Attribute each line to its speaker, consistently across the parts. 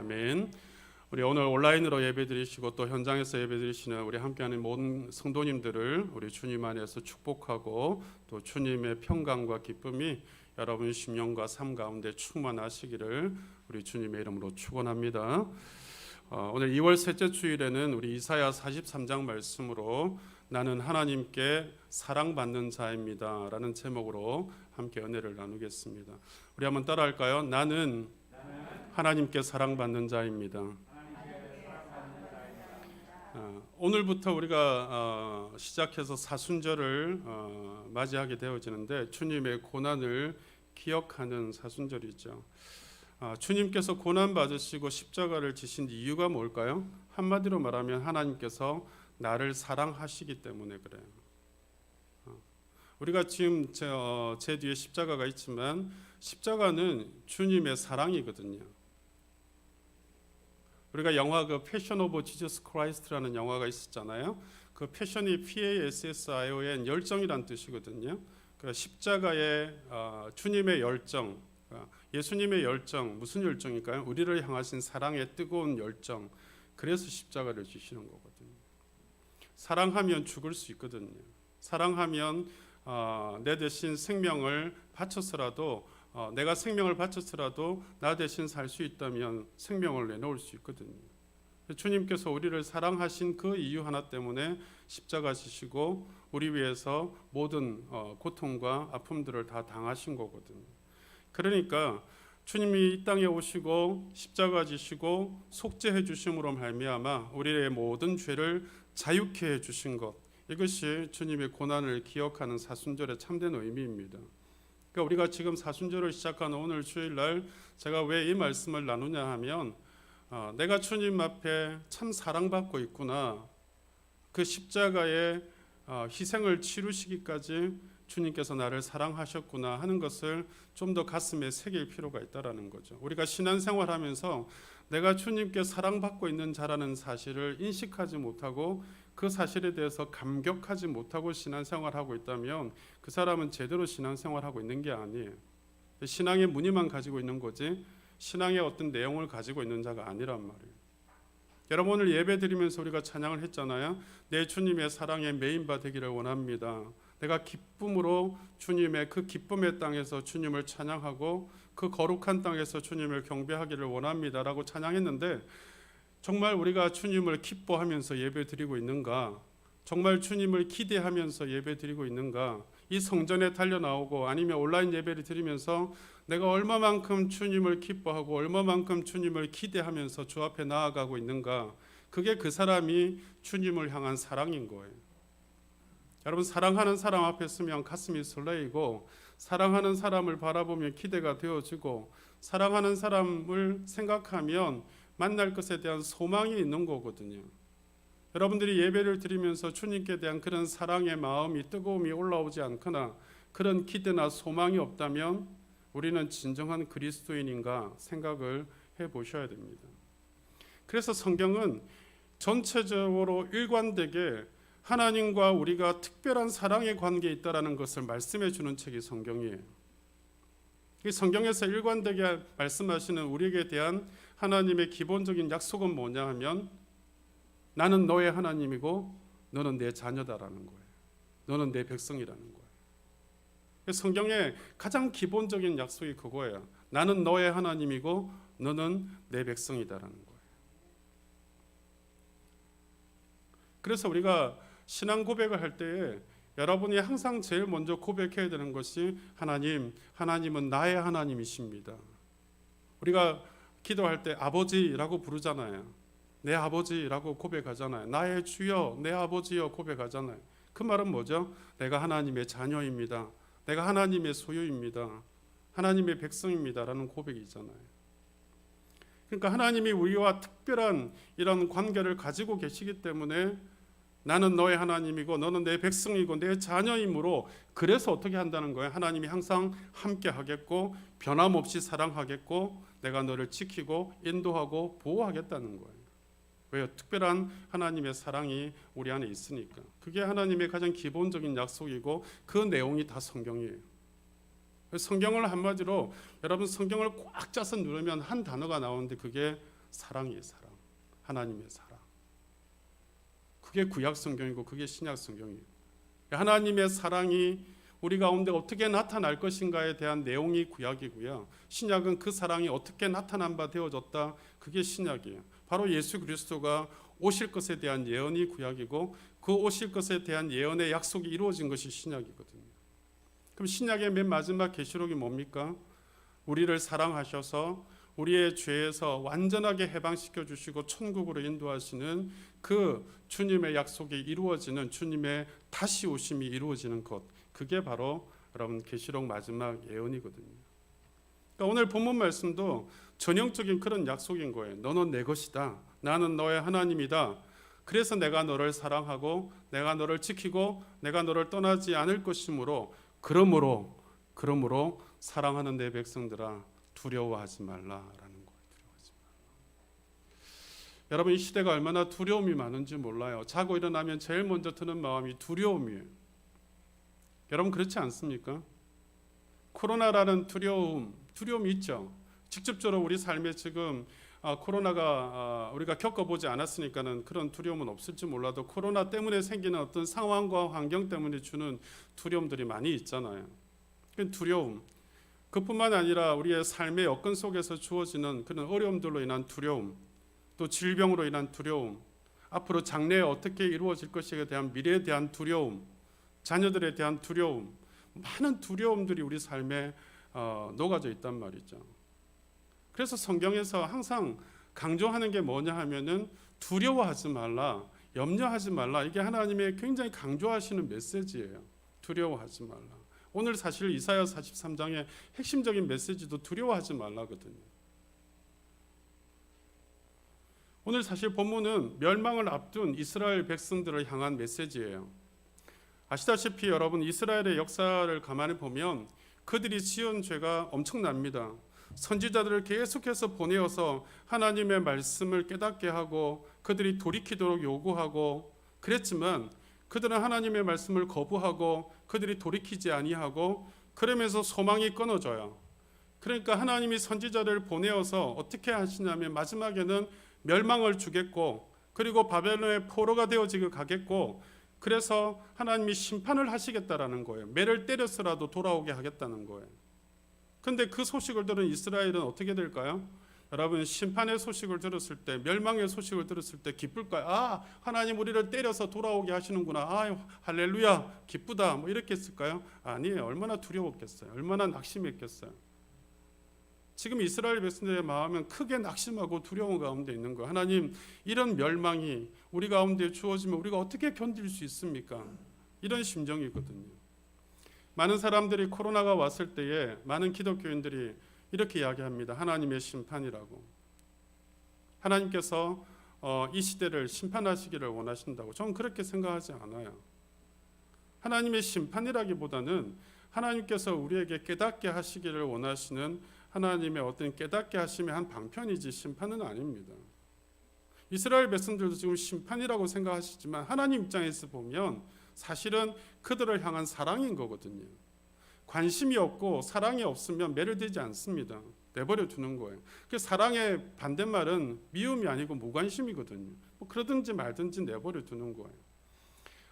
Speaker 1: 아멘. 우리 오늘 온라인으로 예배드리시고 또 현장에서 예배드리시는 우리 함께하는 모든 성도님들을 우리 주님 안에서 축복하고 또 주님의 평강과 기쁨이 여러분 심령과 삶 가운데 충만하시기를 우리 주님의 이름으로 축원합니다. 오늘 2월 셋째 주일에는 우리 이사야 43장 말씀으로 나는 하나님께 사랑받는 자입니다 라는 제목으로 함께 은혜를 나누겠습니다. 우리 한번 따라할까요? 나는 하나님께 사랑받는 자입니다. 오늘부터 우리가 시작해서 사순절을 맞이하게 되어지는데 주님의 고난을 기억하는 사순절이죠. 주님께서 고난 받으시고 십자가를 지신 이유가 뭘까요? 한마디로 말하면 하나님께서 나를 사랑하시기 때문에 그래요. 우리가 지금 제 뒤에 십자가가 있지만 십자가는 주님의 사랑이거든요. 우리가 영화 그 패션 오브 지저스 크라이스트라는 영화가 있었잖아요. 그 패션이 PASSION 열정이란 뜻이거든요. 그 십자가의 주님의 열정, 예수님의 열정, 무슨 열정일까요? 우리를 향하신 사랑의 뜨거운 열정. 그래서 십자가를 지시는 거거든요. 사랑하면 죽을 수 있거든요. 사랑하면 내 대신 생명을 바쳐서라도 내가 생명을 바쳐서라도 나 대신 살 수 있다면 생명을 내놓을 수 있거든요. 주님께서 우리를 사랑하신 그 이유 하나 때문에 십자가 지시고 우리 위해서 모든 고통과 아픔들을 다 당하신 거거든요. 그러니까 주님이 이 땅에 오시고 십자가 지시고 속죄해 주심으로 말미암아 우리의 모든 죄를 자유케 해 주신 것, 이것이 주님의 고난을 기억하는 사순절의 참된 의미입니다. 그러니까 우리가 지금 사순절을 시작하는 오늘 주일날 제가 왜 이 말씀을 나누냐 하면 내가 주님 앞에 참 사랑받고 있구나, 그 십자가의 희생을 치르시기까지 주님께서 나를 사랑하셨구나 하는 것을 좀 더 가슴에 새길 필요가 있다라는 거죠. 우리가 신앙생활하면서 내가 주님께 사랑받고 있는 자라는 사실을 인식하지 못하고 그 사실에 대해서 감격하지 못하고 신앙생활하고 있다면 그 사람은 제대로 신앙생활하고 있는 게 아니에요. 신앙의 무늬만 가지고 있는 거지 신앙의 어떤 내용을 가지고 있는 자가 아니란 말이에요. 여러분 오늘 예배 드리면서 우리가 찬양을 했잖아요. 내 주님의 사랑에 메인바 되기를 원합니다. 내가 기쁨으로 주님의 그 기쁨의 땅에서 주님을 찬양하고 그 거룩한 땅에서 주님을 경배하기를 원합니다 라고 찬양했는데 정말 우리가 주님을 기뻐하면서 예배 드리고 있는가? 정말 주님을 기대하면서 예배 드리고 있는가? 이 성전에 달려나오고 아니면 온라인 예배를 드리면서 내가 얼마만큼 주님을 기뻐하고 얼마만큼 주님을 기대하면서 주 앞에 나아가고 있는가? 그게 그 사람이 주님을 향한 사랑인 거예요. 여러분 사랑하는 사람 앞에 서면 가슴이 설레이고 사랑하는 사람을 바라보면 기대가 되어지고 사랑하는 사람을 생각하면 만날 것에 대한 소망이 있는 거거든요. 여러분들이 예배를 드리면서 주님께 대한 그런 사랑의 마음이 뜨거움이 올라오지 않거나 그런 기대나 소망이 없다면 우리는 진정한 그리스도인인가 생각을 해보셔야 됩니다. 그래서 성경은 전체적으로 일관되게 하나님과 우리가 특별한 사랑의 관계에 있다는 것을 말씀해 주는 책이 성경이에요. 이 성경에서 일관되게 말씀하시는 우리에게 대한 하나님의 기본적인 약속은 뭐냐 하면 나는 너의 하나님이고 너는 내 자녀다라는 거예요. 너는 내 백성이라는 거예요. 성경의 가장 기본적인 약속이 그거예요. 나는 너의 하나님이고 너는 내 백성이다라는 거예요. 그래서 우리가 신앙 고백을 할 때에 여러분이 항상 제일 먼저 고백해야 되는 것이 하나님은 나의 하나님이십니다. 우리가 기도할 때 아버지라고 부르잖아요. 내 아버지라고 고백하잖아요. 나의 주여, 내 아버지여 고백하잖아요. 그 말은 뭐죠? 내가 하나님의 자녀입니다. 내가 하나님의 소유입니다. 하나님의 백성입니다 라는 고백이잖아요. 그러니까 하나님이 우리와 특별한 이런 관계를 가지고 계시기 때문에 나는 너의 하나님이고 너는 내 백성이고 내 자녀이므로 그래서 어떻게 한다는 거예요? 하나님이 항상 함께 하겠고 변함없이 사랑하겠고 내가 너를 지키고 인도하고 보호하겠다는 거예요. 왜요? 특별한 하나님의 사랑이 우리 안에 있으니까. 그게 하나님의 가장 기본적인 약속이고 그 내용이 다 성경이에요. 성경을 한마디로 여러분 성경을 꽉 짜서 누르면 한 단어가 나오는데 그게 사랑이에요. 사랑. 하나님의 사랑. 그게 구약 성경이고 그게 신약 성경이에요. 하나님의 사랑이 우리 가운데 어떻게 나타날 것인가에 대한 내용이 구약이고요. 신약은 그 사랑이 어떻게 나타난 바 되어졌다. 그게 신약이에요. 바로 예수 그리스도가 오실 것에 대한 예언이 구약이고 그 오실 것에 대한 예언의 약속이 이루어진 것이 신약이거든요. 그럼 신약의 맨 마지막 계시록이 뭡니까? 우리를 사랑하셔서 우리의 죄에서 완전하게 해방시켜 주시고 천국으로 인도하시는 그 주님의 약속이 이루어지는 주님의 다시 오심이 이루어지는 것. 그게 바로 여러분 계시록 마지막 예언이거든요. 그러니까 오늘 본문 말씀도 전형적인 그런 약속인 거예요. 너는 내 것이다. 나는 너의 하나님이다. 그래서 내가 너를 사랑하고 내가 너를 지키고 내가 너를 떠나지 않을 것이므로 그러므로 사랑하는 내 백성들아 두려워하지 말라라는 거예요. 두려워하지 말라. 여러분 이 시대가 얼마나 두려움이 많은지 몰라요. 자고 일어나면 제일 먼저 드는 마음이 두려움이에요. 여러분 그렇지 않습니까? 코로나라는 두려움이 있죠. 직접적으로 우리 삶에 지금 코로나가 우리가 겪어보지 않았으니까는 그런 두려움은 없을지 몰라도 코로나 때문에 생기는 어떤 상황과 환경 때문에 주는 두려움들이 많이 있잖아요. 그 두려움. 그뿐만 아니라 우리의 삶의 여건 속에서 주어지는 그런 어려움들로 인한 두려움, 또 질병으로 인한 두려움, 앞으로 장래에 어떻게 이루어질 것에 대한 미래에 대한 두려움, 자녀들에 대한 두려움, 많은 두려움들이 우리 삶에 녹아져 있단 말이죠. 그래서 성경에서 항상 강조하는 게 뭐냐 하면은 두려워하지 말라, 염려하지 말라. 이게 하나님의 굉장히 강조하시는 메시지예요. 두려워하지 말라. 오늘 사실 이사야 43장의 핵심적인 메시지도 두려워하지 말라거든요. 오늘 사실 본문은 멸망을 앞둔 이스라엘 백성들을 향한 메시지예요. 아시다시피 여러분 이스라엘의 역사를 가만히 보면 그들이 지은 죄가 엄청납니다. 선지자들을 계속해서 보내어서 하나님의 말씀을 깨닫게 하고 그들이 돌이키도록 요구하고 그랬지만 그들은 하나님의 말씀을 거부하고 그들이 돌이키지 아니하고 그러면서 소망이 끊어져요. 그러니까 하나님이 선지자를 보내어서 어떻게 하시냐면 마지막에는 멸망을 주겠고 그리고 바벨론의 포로가 되어지고 가겠고 그래서 하나님이 심판을 하시겠다라는 거예요. 매를 때려서라도 돌아오게 하겠다는 거예요. 근데 그 소식을 들은 이스라엘은 어떻게 될까요? 여러분 심판의 소식을 들었을 때 멸망의 소식을 들었을 때 기쁠까요? 아 하나님 우리를 때려서 돌아오게 하시는구나. 아 할렐루야 기쁘다 뭐 이렇게 했을까요? 아니에요. 얼마나 두려웠겠어요. 얼마나 낙심했겠어요. 지금 이스라엘 백성들의 마음은 크게 낙심하고 두려움 가운데 있는 거예요. 하나님 이런 멸망이 우리 가운데 주어지면 우리가 어떻게 견딜 수 있습니까? 이런 심정이거든요. 많은 사람들이 코로나가 왔을 때에 많은 기독교인들이 이렇게 이야기합니다. 하나님의 심판이라고. 하나님께서 이 시대를 심판하시기를 원하신다고. 저는 그렇게 생각하지 않아요. 하나님의 심판이라기보다는 하나님께서 우리에게 깨닫게 하시기를 원하시는 하나님의 어떤 깨닫게 하심의 한 방편이지 심판은 아닙니다. 이스라엘 백성들도 지금 심판이라고 생각하시지만 하나님 입장에서 보면 사실은 그들을 향한 사랑인 거거든요. 관심이 없고 사랑이 없으면 매료되지 않습니다. 내버려 두는 거예요. 그 사랑의 반대말은 미움이 아니고 무관심이거든요. 뭐 그러든지 말든지 내버려 두는 거예요.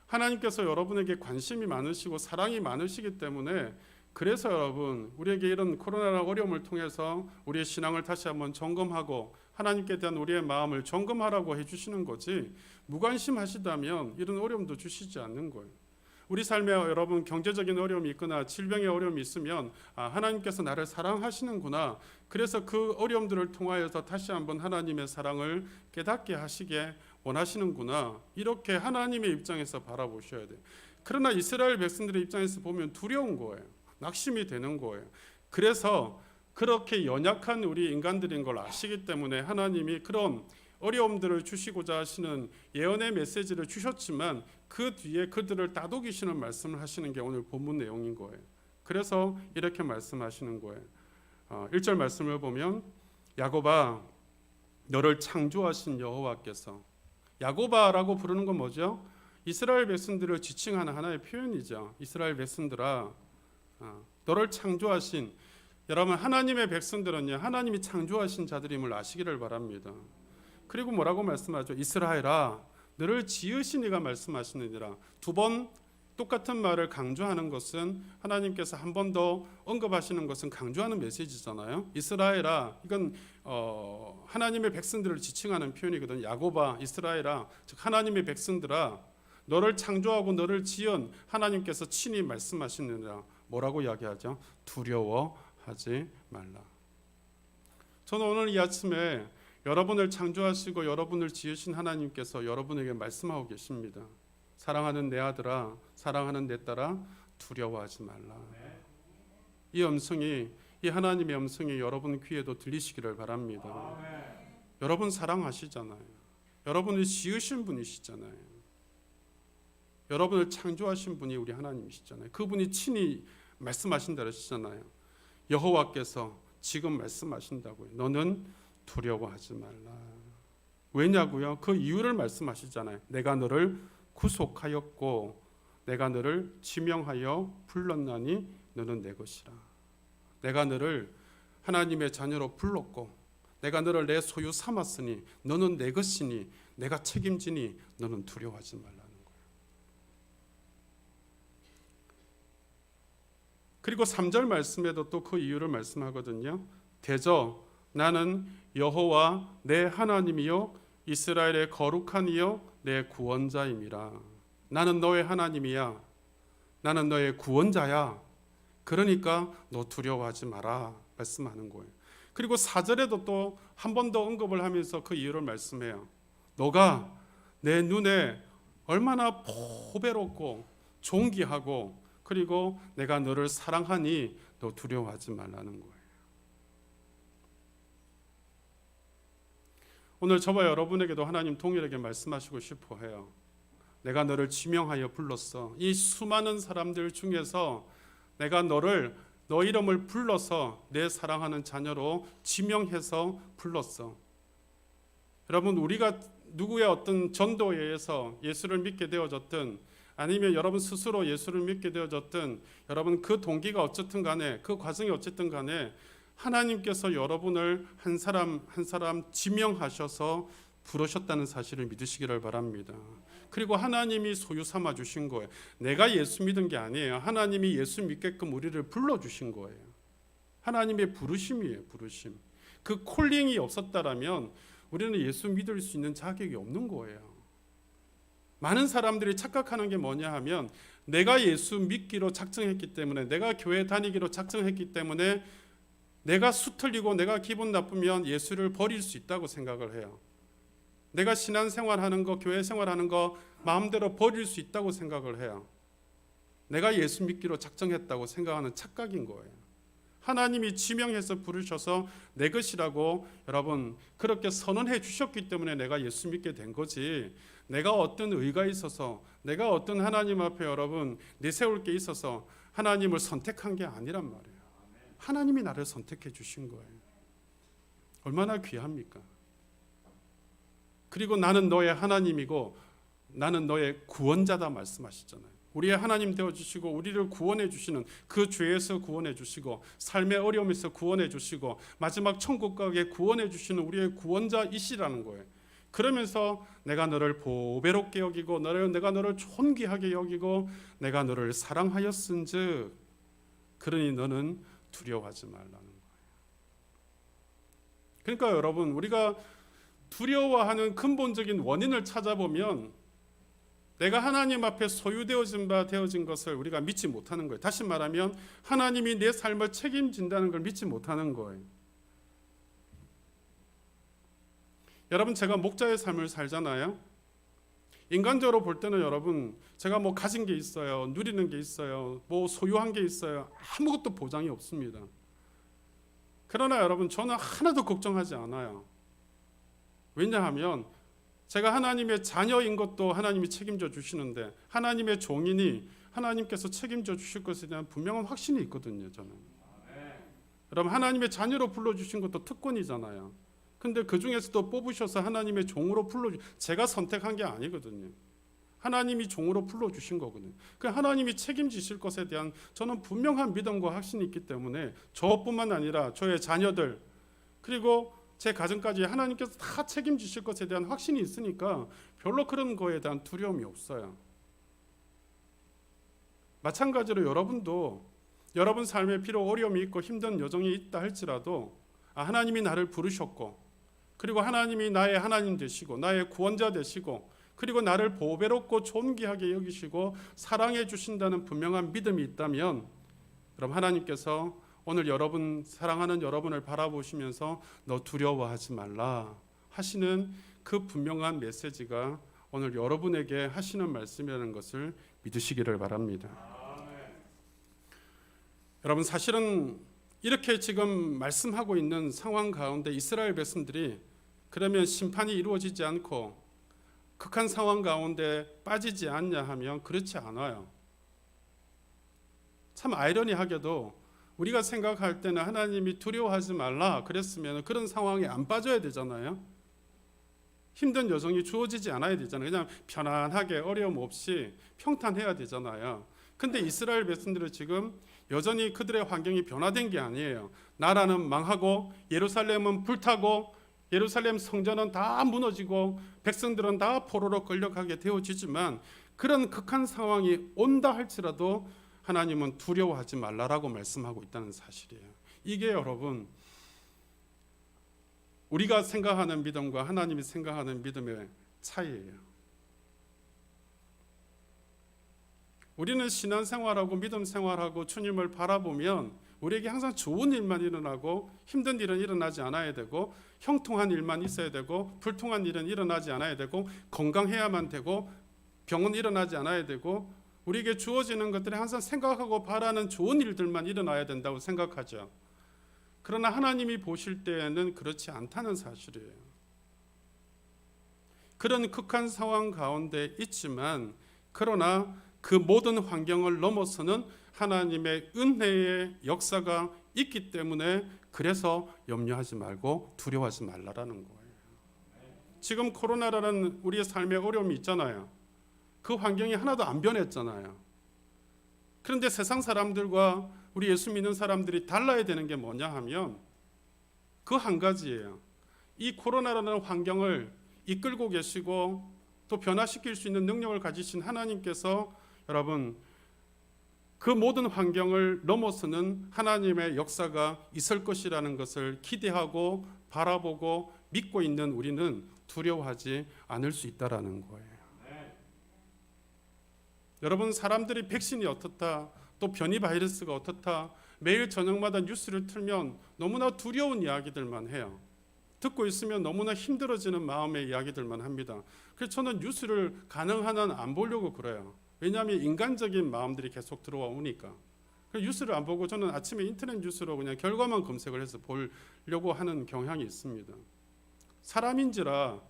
Speaker 1: 하나님께서 여러분에게 관심이 많으시고 사랑이 많으시기 때문에 그래서 여러분 우리에게 이런 코로나라는 어려움을 통해서 우리의 신앙을 다시 한번 점검하고 하나님께 대한 우리의 마음을 점검하라고 해주시는 거지 무관심하시다면 이런 어려움도 주시지 않는 거예요. 우리 삶에 여러분 경제적인 어려움이 있거나 질병의 어려움이 있으면 하나님께서 나를 사랑하시는구나. 그래서 그 어려움들을 통하여서 다시 한번 하나님의 사랑을 깨닫게 하시게 원하시는구나. 이렇게 하나님의 입장에서 바라보셔야 돼요. 그러나 이스라엘 백성들의 입장에서 보면 두려운 거예요. 낙심이 되는 거예요. 그래서 그렇게 연약한 우리 인간들인 걸 아시기 때문에 하나님이 그런 어려움들을 주시고자 하시는 예언의 메시지를 주셨지만 그 뒤에 그들을 다독이시는 말씀을 하시는 게 오늘 본문 내용인 거예요. 그래서 이렇게 말씀하시는 거예요. 1절 말씀을 보면 야곱아 너를 창조하신 여호와께서 야곱아라고 부르는 건 뭐죠? 이스라엘 백성들을 지칭하는 하나의 표현이죠. 이스라엘 백성들아 너를 창조하신 여러분 하나님의 백성들은요 하나님이 창조하신 자들임을 아시기를 바랍니다. 그리고 뭐라고 말씀하죠? 이스라엘아 너를 지으신 이가 말씀하시느니라. 두 번 똑같은 말을 강조하는 것은 하나님께서 한 번 더 언급하시는 것은 강조하는 메시지잖아요. 이스라엘아 이건 하나님의 백성들을 지칭하는 표현이거든요. 야곱아 이스라엘아 즉 하나님의 백성들아 너를 창조하고 너를 지은 하나님께서 친히 말씀하시느니라. 뭐라고 이야기하죠? 두려워하지 말라. 저는 오늘 이 아침에 여러분을 창조하시고 여러분을 지으신 하나님께서 여러분에게 말씀하고 계십니다. 사랑하는 내 아들아, 사랑하는 내 딸아, 두려워하지 말라. 이 음성이, 이 하나님의 음성이 여러분 귀에도 들리시기를 바랍니다. 여러분 사랑하시잖아요. 여러분을 지으신 분이시잖아요. 여러분을 창조하신 분이 우리 하나님이시잖아요. 그분이 친히 말씀하신다 그러시잖아요. 여호와께서 지금 말씀하신다고요. 너는 두려워하지 말라. 왜냐고요? 그 이유를 말씀하시잖아요. 내가 너를 구속하였고 내가 너를 지명하여 불렀나니 너는 내 것이라. 내가 너를 하나님의 자녀로 불렀고 내가 너를 내 소유 삼았으니 너는 내 것이니 내가 책임지니 너는 두려워하지 말라는 거예요. 그리고 3절 말씀에도 또 그 이유를 말씀하거든요. 대저 나는 여호와 내 하나님이요 이스라엘의 거룩한 이요 내 구원자임이라. 나는 너의 하나님이야. 나는 너의 구원자야. 그러니까 너 두려워하지 마라 말씀하는 거예요. 그리고 4절에도 또 한 번 더 언급을 하면서 그 이유를 말씀해요. 너가 내 눈에 얼마나 보배롭고 존귀하고 그리고 내가 너를 사랑하니 너 두려워하지 말라는 거예요. 오늘 저와 여러분에게도 하나님 동일하게 말씀하시고 싶어 해요. 내가 너를 지명하여 불렀어. 이 수많은 사람들 중에서 내가 너 이름을 불러서 내 사랑하는 자녀로 지명해서 불렀어. 여러분 우리가 누구의 어떤 전도에 의해서 예수를 믿게 되어졌든 아니면 여러분 스스로 예수를 믿게 되어졌든 여러분 그 동기가 어쨌든 간에 그 과정이 어쨌든 간에 하나님께서 여러분을 한 사람 한 사람 지명하셔서 부르셨다는 사실을 믿으시기를 바랍니다. 그리고 하나님이 소유 삼아 주신 거예요. 내가 예수 믿은 게 아니에요. 하나님이 예수 믿게끔 우리를 불러주신 거예요. 하나님의 부르심이에요. 부르심. 그 콜링이 없었다라면 우리는 예수 믿을 수 있는 자격이 없는 거예요. 많은 사람들이 착각하는 게 뭐냐 하면 내가 예수 믿기로 작정했기 때문에 내가 교회 다니기로 작정했기 때문에 내가 수틀리고 내가 기분 나쁘면 예수를 버릴 수 있다고 생각을 해요. 내가 신앙생활하는 거, 교회 생활하는 거 마음대로 버릴 수 있다고 생각을 해요. 내가 예수 믿기로 작정했다고 생각하는 착각인 거예요. 하나님이 지명해서 부르셔서 내 것이라고 여러분 그렇게 선언해 주셨기 때문에 내가 예수 믿게 된 거지, 내가 어떤 의가 있어서 내가 어떤 하나님 앞에 여러분 내세울 게 있어서 하나님을 선택한 게 아니란 말이에요. 하나님이 나를 선택해 주신 거예요. 얼마나 귀합니까? 그리고 나는 너의 하나님이고 나는 너의 구원자다 말씀하시잖아요. 우리의 하나님 되어주시고 우리를 구원해 주시는 그 죄에서 구원해 주시고 삶의 어려움에서 구원해 주시고 마지막 천국 가게 구원해 주시는 우리의 구원자이시라는 거예요. 그러면서 내가 너를 보배롭게 여기고 내가 너를 존귀하게 여기고 내가 너를 사랑하였은즉 그러니 너는 두려워하지 말라는 거예요. 그러니까 여러분 우리가 두려워하는 근본적인 원인을 찾아보면 내가 하나님 앞에 소유되어진 바 되어진 것을 우리가 믿지 못하는 거예요. 다시 말하면 하나님이 내 삶을 책임진다는 걸 믿지 못하는 거예요. 여러분 제가 목자의 삶을 살잖아요. 인간적으로 볼 때는 여러분 제가 뭐 가진 게 있어요, 누리는 게 있어요, 뭐 소유한 게 있어요. 아무것도 보장이 없습니다. 그러나 여러분 저는 하나도 걱정하지 않아요. 왜냐하면 제가 하나님의 자녀인 것도 하나님이 책임져 주시는데 하나님의 종이니 하나님께서 책임져 주실 것에 대한 분명한 확신이 있거든요. 저는. 여러분 하나님의 자녀로 불러주신 것도 특권이잖아요. 근데 그 중에서도 뽑으셔서 하나님의 종으로 제가 선택한 게 아니거든요. 하나님이 종으로 불러주신 거거든요. 그 하나님이 책임지실 것에 대한 저는 분명한 믿음과 확신이 있기 때문에 저뿐만 아니라 저의 자녀들 그리고 제 가정까지 하나님께서 다 책임지실 것에 대한 확신이 있으니까 별로 그런 거에 대한 두려움이 없어요. 마찬가지로 여러분도 여러분 삶에 비록 어려움이 있고 힘든 여정이 있다 할지라도 하나님이 나를 부르셨고 그리고 하나님이 나의 하나님 되시고 나의 구원자 되시고 그리고 나를 보배롭고 존귀하게 여기시고 사랑해 주신다는 분명한 믿음이 있다면 그럼 하나님께서 오늘 여러분 사랑하는 여러분을 바라보시면서 너 두려워하지 말라 하시는 그 분명한 메시지가 오늘 여러분에게 하시는 말씀이라는 것을 믿으시기를 바랍니다. 여러분 사실은 이렇게 지금 말씀하고 있는 상황 가운데 이스라엘 백성들이 그러면 심판이 이루어지지 않고 극한 상황 가운데 빠지지 않냐 하면 그렇지 않아요. 참 아이러니하게도 우리가 생각할 때는 하나님이 두려워하지 말라 그랬으면 그런 상황에 안 빠져야 되잖아요. 힘든 여정이 주어지지 않아야 되잖아요. 그냥 편안하게 어려움 없이 평탄해야 되잖아요. 근데 이스라엘 백성들은 지금 여전히 그들의 환경이 변화된 게 아니에요. 나라는 망하고 예루살렘은 불타고 예루살렘 성전은 다 무너지고 백성들은 다 포로로 끌려가게 되어지지만 그런 극한 상황이 온다 할지라도 하나님은 두려워하지 말라라고 말씀하고 있다는 사실이에요. 이게 여러분 우리가 생각하는 믿음과 하나님이 생각하는 믿음의 차이예요. 우리는 신앙생활하고 믿음 생활하고 주님을 바라보면 우리에게 항상 좋은 일만 일어나고 힘든 일은 일어나지 않아야 되고 형통한 일만 있어야 되고 불통한 일은 일어나지 않아야 되고 건강해야만 되고 병은 일어나지 않아야 되고 우리에게 주어지는 것들이 항상 생각하고 바라는 좋은 일들만 일어나야 된다고 생각하죠. 그러나 하나님이 보실 때에는 그렇지 않다는 사실이에요. 그런 극한 상황 가운데 있지만 그러나 그 모든 환경을 넘어서는 하나님의 은혜의 역사가 있기 때문에 그래서 염려하지 말고 두려워하지 말라라는 거예요. 지금 코로나라는 우리의 삶의 어려움이 있잖아요. 그 환경이 하나도 안 변했잖아요. 그런데 세상 사람들과 우리 예수 믿는 사람들이 달라야 되는 게 뭐냐 하면 그 한 가지예요. 이 코로나라는 환경을 이끌고 계시고 또 변화시킬 수 있는 능력을 가지신 하나님께서 여러분 그 모든 환경을 넘어서는 하나님의 역사가 있을 것이라는 것을 기대하고 바라보고 믿고 있는 우리는 두려워하지 않을 수 있다라는 거예요. 여러분 사람들이 백신이 어떻다 또 변이 바이러스가 어떻다 매일 저녁마다 뉴스를 틀면 너무나 두려운 이야기들만 해요. 듣고 있으면 너무나 힘들어지는 마음의 이야기들만 합니다. 그래서 저는 뉴스를 가능한 한 안 보려고 그래요. 왜냐하면 인간적인 마음들이 계속 들어오니까. 뉴스를 안 보고 저는 아침에 인터넷 뉴스로 그냥 결과만 검색을 해서 보려고 하는 경향이 있습니다. 사람인지라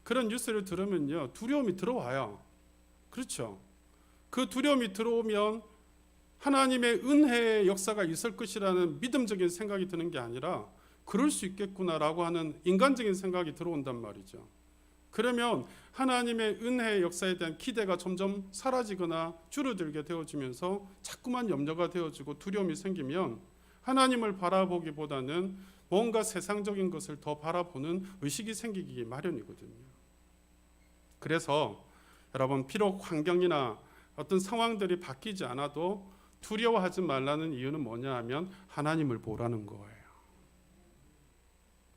Speaker 1: 그런 뉴스를 들으면요 두려움이 들어와요. 그렇죠? 그 두려움이 들어오면 하나님의 은혜의 역사가 있을 것이라는 믿음적인 생각이 드는 게 아니라 그럴 수 있겠구나라고 하는 인간적인 생각이 들어온단 말이죠. 그러면 하나님의 은혜의 역사에 대한 기대가 점점 사라지거나 줄어들게 되어지면서 자꾸만 염려가 되어지고 두려움이 생기면 하나님을 바라보기보다는 뭔가 세상적인 것을 더 바라보는 의식이 생기기 마련이거든요. 그래서 여러분 비록 환경이나 어떤 상황들이 바뀌지 않아도 두려워하지 말라는 이유는 뭐냐 하면 하나님을 보라는 거예요.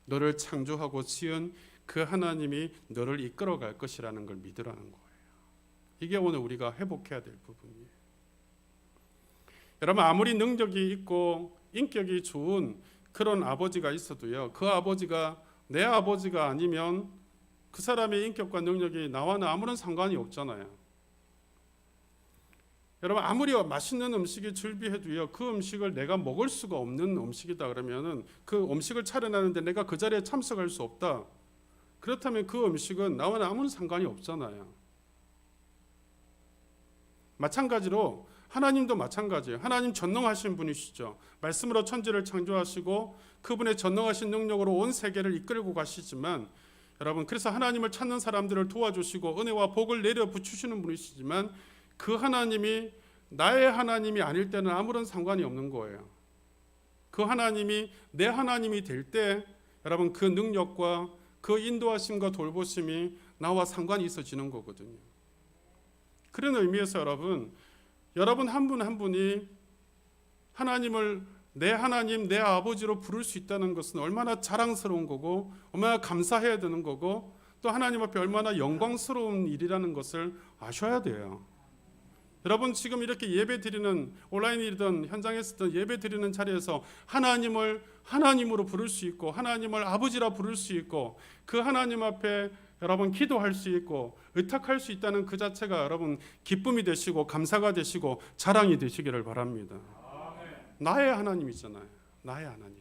Speaker 1: 너를 창조하고 지은 그 하나님이 너를 이끌어갈 것이라는 걸 믿으라는 거예요. 이게 오늘 우리가 회복해야 될 부분이에요. 여러분 아무리 능력이 있고 인격이 좋은 그런 아버지가 있어도요 그 아버지가 내 아버지가 아니면 그 사람의 인격과 능력이 나와는 아무런 상관이 없잖아요. 여러분 아무리 맛있는 음식이 즐비해도요 그 음식을 내가 먹을 수가 없는 음식이다 그러면은 그 음식을 차려놨는데 내가 그 자리에 참석할 수 없다. 그렇다면 그 음식은 나와는 아무런 상관이 없잖아요. 마찬가지로 하나님도 마찬가지예요. 하나님 전능하신 분이시죠. 말씀으로 천지를 창조하시고 그분의 전능하신 능력으로 온 세계를 이끌고 가시지만 여러분, 그래서 하나님을 찾는 사람들을 도와주시고 은혜와 복을 내려 붙이시는 분이시지만 그 하나님이 나의 하나님이 아닐 때는 아무런 상관이 없는 거예요. 그 하나님이 내 하나님이 될 때 여러분, 그 능력과 그 인도하심과 돌보심이 나와 상관이 있어지는 거거든요. 그런 의미에서 여러분 한 분 한 분이 하나님을 내 하나님, 내 아버지로 부를 수 있다는 것은 얼마나 자랑스러운 거고 얼마나 감사해야 되는 거고 또 하나님 앞에 얼마나 영광스러운 일이라는 것을 아셔야 돼요. 여러분, 지금 이렇게 예배 드리는, 온라인이든 현장에서든 예배 드리는 자리에서 하나님을 하나님으로 부를 수 있고 하나님을 아버지라 부를 수 있고 그 하나님 앞에 여러분 기도할 수 있고 의탁할 수 있다는 그 자체가 여러분 기쁨이 되시고 감사가 되시고 자랑이 되시기를 바랍니다. 나의 하나님이잖아요. 나의 하나님.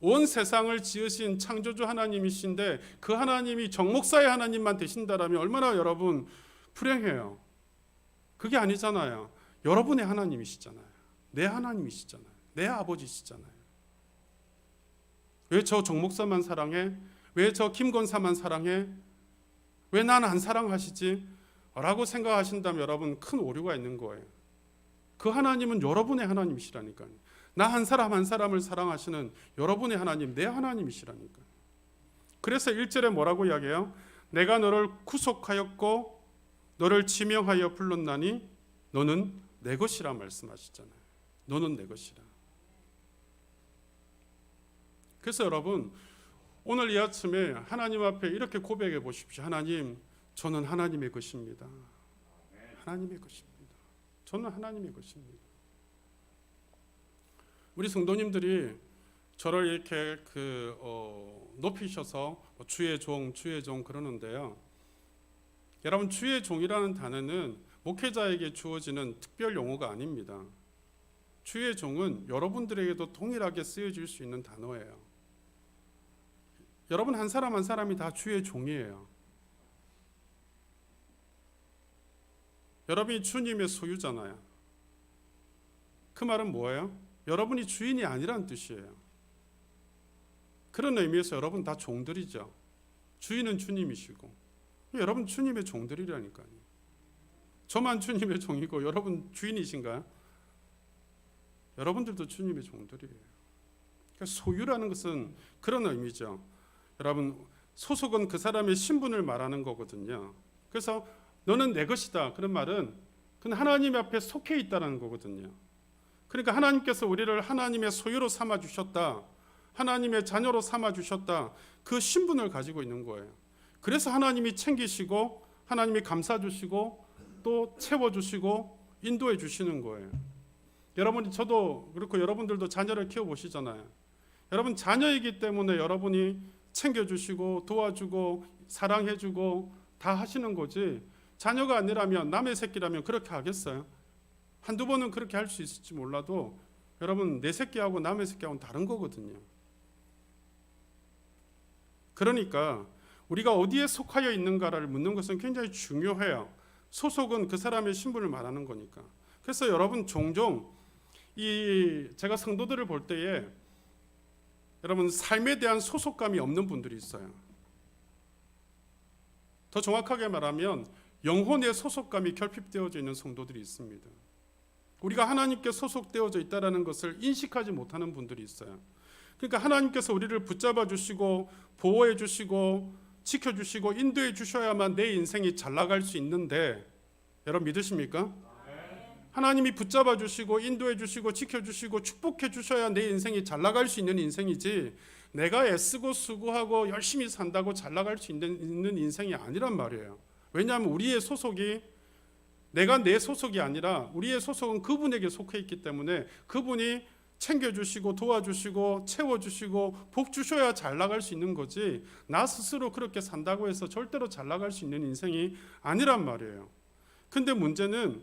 Speaker 1: 온 세상을 지으신 창조주 하나님이신데 그 하나님이 정목사의 하나님만 되신다라면 얼마나 여러분 불행해요. 그게 아니잖아요. 여러분의 하나님이시잖아요. 내 하나님이시잖아요. 내 아버지시잖아요. 왜 저 정목사만 사랑해? 왜 저 김권사만 사랑해? 왜 난 안 사랑하시지? 라고 생각하신다면 여러분 큰 오류가 있는 거예요. 그 하나님은 여러분의 하나님이시라니까요. 나 한 사람 한 사람을 사랑하시는 여러분의 하나님, 내 하나님이시라니까요. 그래서 1절에 뭐라고 이야기해요? 내가 너를 구속하였고 너를 지명하여 불렀나니 너는 내 것이라 말씀하시잖아요. 너는 내 것이라. 그래서 여러분 오늘 이 아침에 하나님 앞에 이렇게 고백해 보십시오. 하나님, 저는 하나님의 것입니다. 하나님의 것입니다. 저는 하나님의 것입니다. 우리 성도님들이 저를 이렇게 높이셔서 주의 종 그러는데요. 여러분, 주의 종이라는 단어는 목회자에게 주어지는 특별 용어가 아닙니다. 주의 종은 여러분들에게도 동일하게 쓰여질 수 있는 단어예요. 여러분 한 사람 한 사람이 다 주의 종이에요. 여러분이 주님의 소유잖아요. 그 말은 뭐예요? 여러분이 주인이 아니라는 뜻이에요. 그런 의미에서 여러분 다 종들이죠. 주인은 주님이시고 여러분 주님의 종들이라니까요. 저만 주님의 종이고 여러분 주인이신가요? 여러분들도 주님의 종들이에요. 그러니까 소유라는 것은 그런 의미죠. 여러분, 소속은 그 사람의 신분을 말하는 거거든요. 그래서 너는 내 것이다. 그런 말은 그건 하나님 앞에 속해 있다는 거거든요. 그러니까 하나님께서 우리를 하나님의 소유로 삼아 주셨다. 하나님의 자녀로 삼아 주셨다. 그 신분을 가지고 있는 거예요. 그래서 하나님이 챙기시고 하나님이 감싸 주시고 또 채워 주시고 인도해 주시는 거예요. 여러분이 저도 그렇고 여러분들도 자녀를 키워 보시잖아요. 여러분 자녀이기 때문에 여러분이 챙겨 주시고 도와주고 사랑해 주고 다 하시는 거지. 자녀가 아니라면 남의 새끼라면 그렇게 하겠어요? 한두 번은 그렇게 할 수 있을지 몰라도 여러분 내 새끼하고 남의 새끼하고는 다른 거거든요. 그러니까 우리가 어디에 속하여 있는가를 묻는 것은 굉장히 중요해요. 소속은 그 사람의 신분을 말하는 거니까. 그래서 여러분 종종 제가 성도들을 볼 때에 여러분 삶에 대한 소속감이 없는 분들이 있어요. 더 정확하게 말하면 영혼의 소속감이 결핍되어져 있는 성도들이 있습니다. 우리가 하나님께 소속되어져 있다는 것을 인식하지 못하는 분들이 있어요. 그러니까 하나님께서 우리를 붙잡아 주시고 보호해 주시고 지켜주시고 인도해 주셔야만 내 인생이 잘 나갈 수 있는데 여러분 믿으십니까? 하나님이 붙잡아 주시고 인도해 주시고 지켜주시고 축복해 주셔야 내 인생이 잘 나갈 수 있는 인생이지 내가 애쓰고 수고하고 열심히 산다고 잘 나갈 수 있는 인생이 아니란 말이에요. 왜냐하면 우리의 소속이 내가 내 소속이 아니라 우리의 소속은 그분에게 속해 있기 때문에 그분이 챙겨주시고 도와주시고 채워주시고 복 주셔야 잘 나갈 수 있는 거지 나 스스로 그렇게 산다고 해서 절대로 잘 나갈 수 있는 인생이 아니란 말이에요. 근데 문제는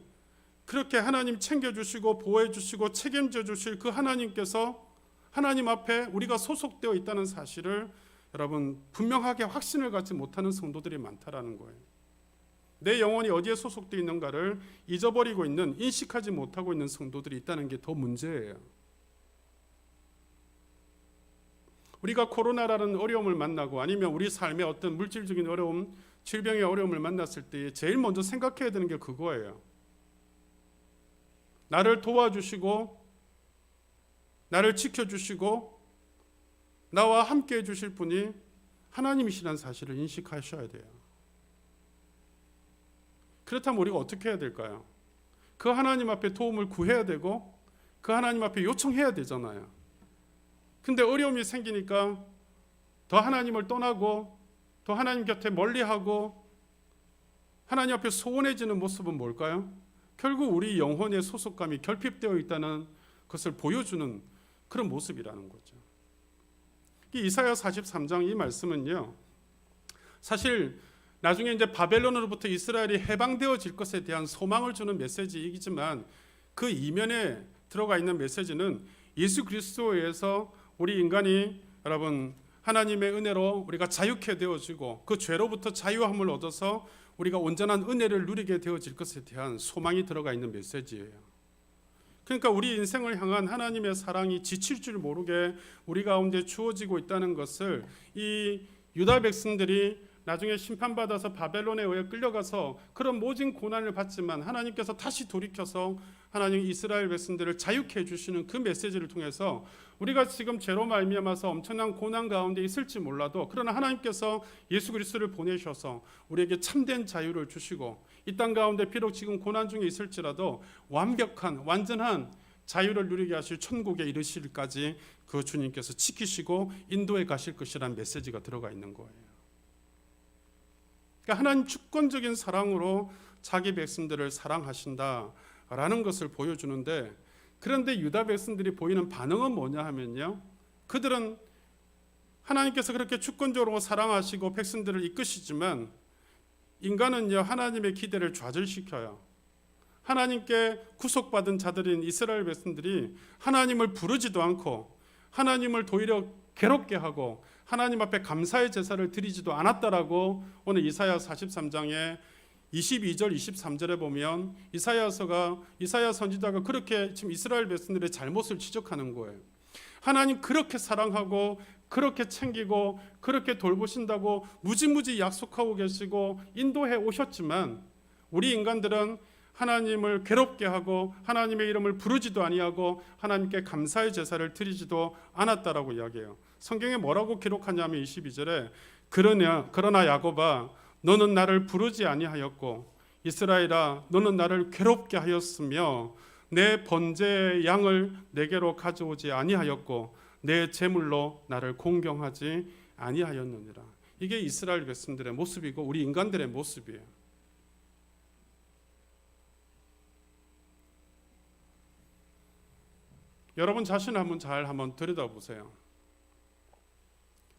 Speaker 1: 그렇게 하나님 챙겨주시고 보호해주시고 책임져 주실 그 하나님께서 하나님 앞에 우리가 소속되어 있다는 사실을 여러분 분명하게 확신을 갖지 못하는 성도들이 많다라는 거예요. 내 영혼이 어디에 소속되어 있는가를 잊어버리고 있는 인식하지 못하고 있는 성도들이 있다는 게 더 문제예요. 우리가 코로나라는 어려움을 만나고 아니면 우리 삶의 어떤 물질적인 어려움, 질병의 어려움을 만났을 때 제일 먼저 생각해야 되는 게 그거예요. 나를 도와주시고 나를 지켜주시고 나와 함께 해주실 분이 하나님이시라는 사실을 인식하셔야 돼요. 그렇다면 우리가 어떻게 해야 될까요? 그 하나님 앞에 도움을 구해야 되고 그 하나님 앞에 요청해야 되잖아요. 근데 어려움이 생기니까 더 하나님을 떠나고 더 하나님 곁에 멀리하고 하나님 앞에 소원해지는 모습은 뭘까요? 결국 우리 영혼의 소속감이 결핍되어 있다는 것을 보여주는 그런 모습이라는 거죠. 이사야 43장 이 말씀은요, 사실 나중에 이제 바벨론으로부터 이스라엘이 해방되어질 것에 대한 소망을 주는 메시지이지만 그 이면에 들어가 있는 메시지는 예수 그리스도에서 우리 인간이 여러분 하나님의 은혜로 우리가 자유케 되어지고 그 죄로부터 자유함을 얻어서 우리가 온전한 은혜를 누리게 되어질 것에 대한 소망이 들어가 있는 메시지예요. 그러니까 우리 인생을 향한 하나님의 사랑이 지칠 줄 모르게 우리 가운데 주어지고 있다는 것을 이 유다 백성들이 나중에 심판받아서 바벨론에 의해 끌려가서 그런 모진 고난을 받지만 하나님께서 다시 돌이켜서 하나님 이스라엘 백성들을 자유케 해주시는 그 메시지를 통해서 우리가 지금 죄로 말미암아서 엄청난 고난 가운데 있을지 몰라도 그러나 하나님께서 예수 그리스도를 보내셔서 우리에게 참된 자유를 주시고 이 땅 가운데 비록 지금 고난 중에 있을지라도 완벽한 완전한 자유를 누리게 하실 천국에 이르실까지 그 주님께서 지키시고 인도해 가실 것이라는 메시지가 들어가 있는 거예요. 그러니까 하나님 주권적인 사랑으로 자기 백성들을 사랑하신다라는 것을 보여주는데, 그런데 유다 백성들이 보이는 반응은 뭐냐 하면요, 그들은 하나님께서 그렇게 주권적으로 사랑하시고 백성들을 이끄시지만 인간은요 하나님의 기대를 좌절시켜요. 하나님께 구속받은 자들인 이스라엘 백성들이 하나님을 부르지도 않고 하나님을 도리어 괴롭게 하고 하나님 앞에 감사의 제사를 드리지도 않았다라고 오늘 이사야 43장에 22절 23절에 보면 이사야 선지자가 그렇게 지금 이스라엘 백성들의 잘못을 지적하는 거예요. 하나님 그렇게 사랑하고 그렇게 챙기고 그렇게 돌보신다고 무지무지 약속하고 계시고 인도해 오셨지만 우리 인간들은 하나님을 괴롭게 하고 하나님의 이름을 부르지도 아니하고 하나님께 감사의 제사를 드리지도 않았다라고 이야기해요. 성경에 뭐라고 기록하냐면 22절에 그러나 야곱아 너는 나를 부르지 아니하였고 이스라엘아 너는 나를 괴롭게 하였으며 내 번제의 양을 내게로 가져오지 아니하였고 내 제물로 나를 공경하지 아니하였느니라. 이게 이스라엘 백성들의 모습이고 우리 인간들의 모습이에요. 여러분 자신을 한번 들여다보세요.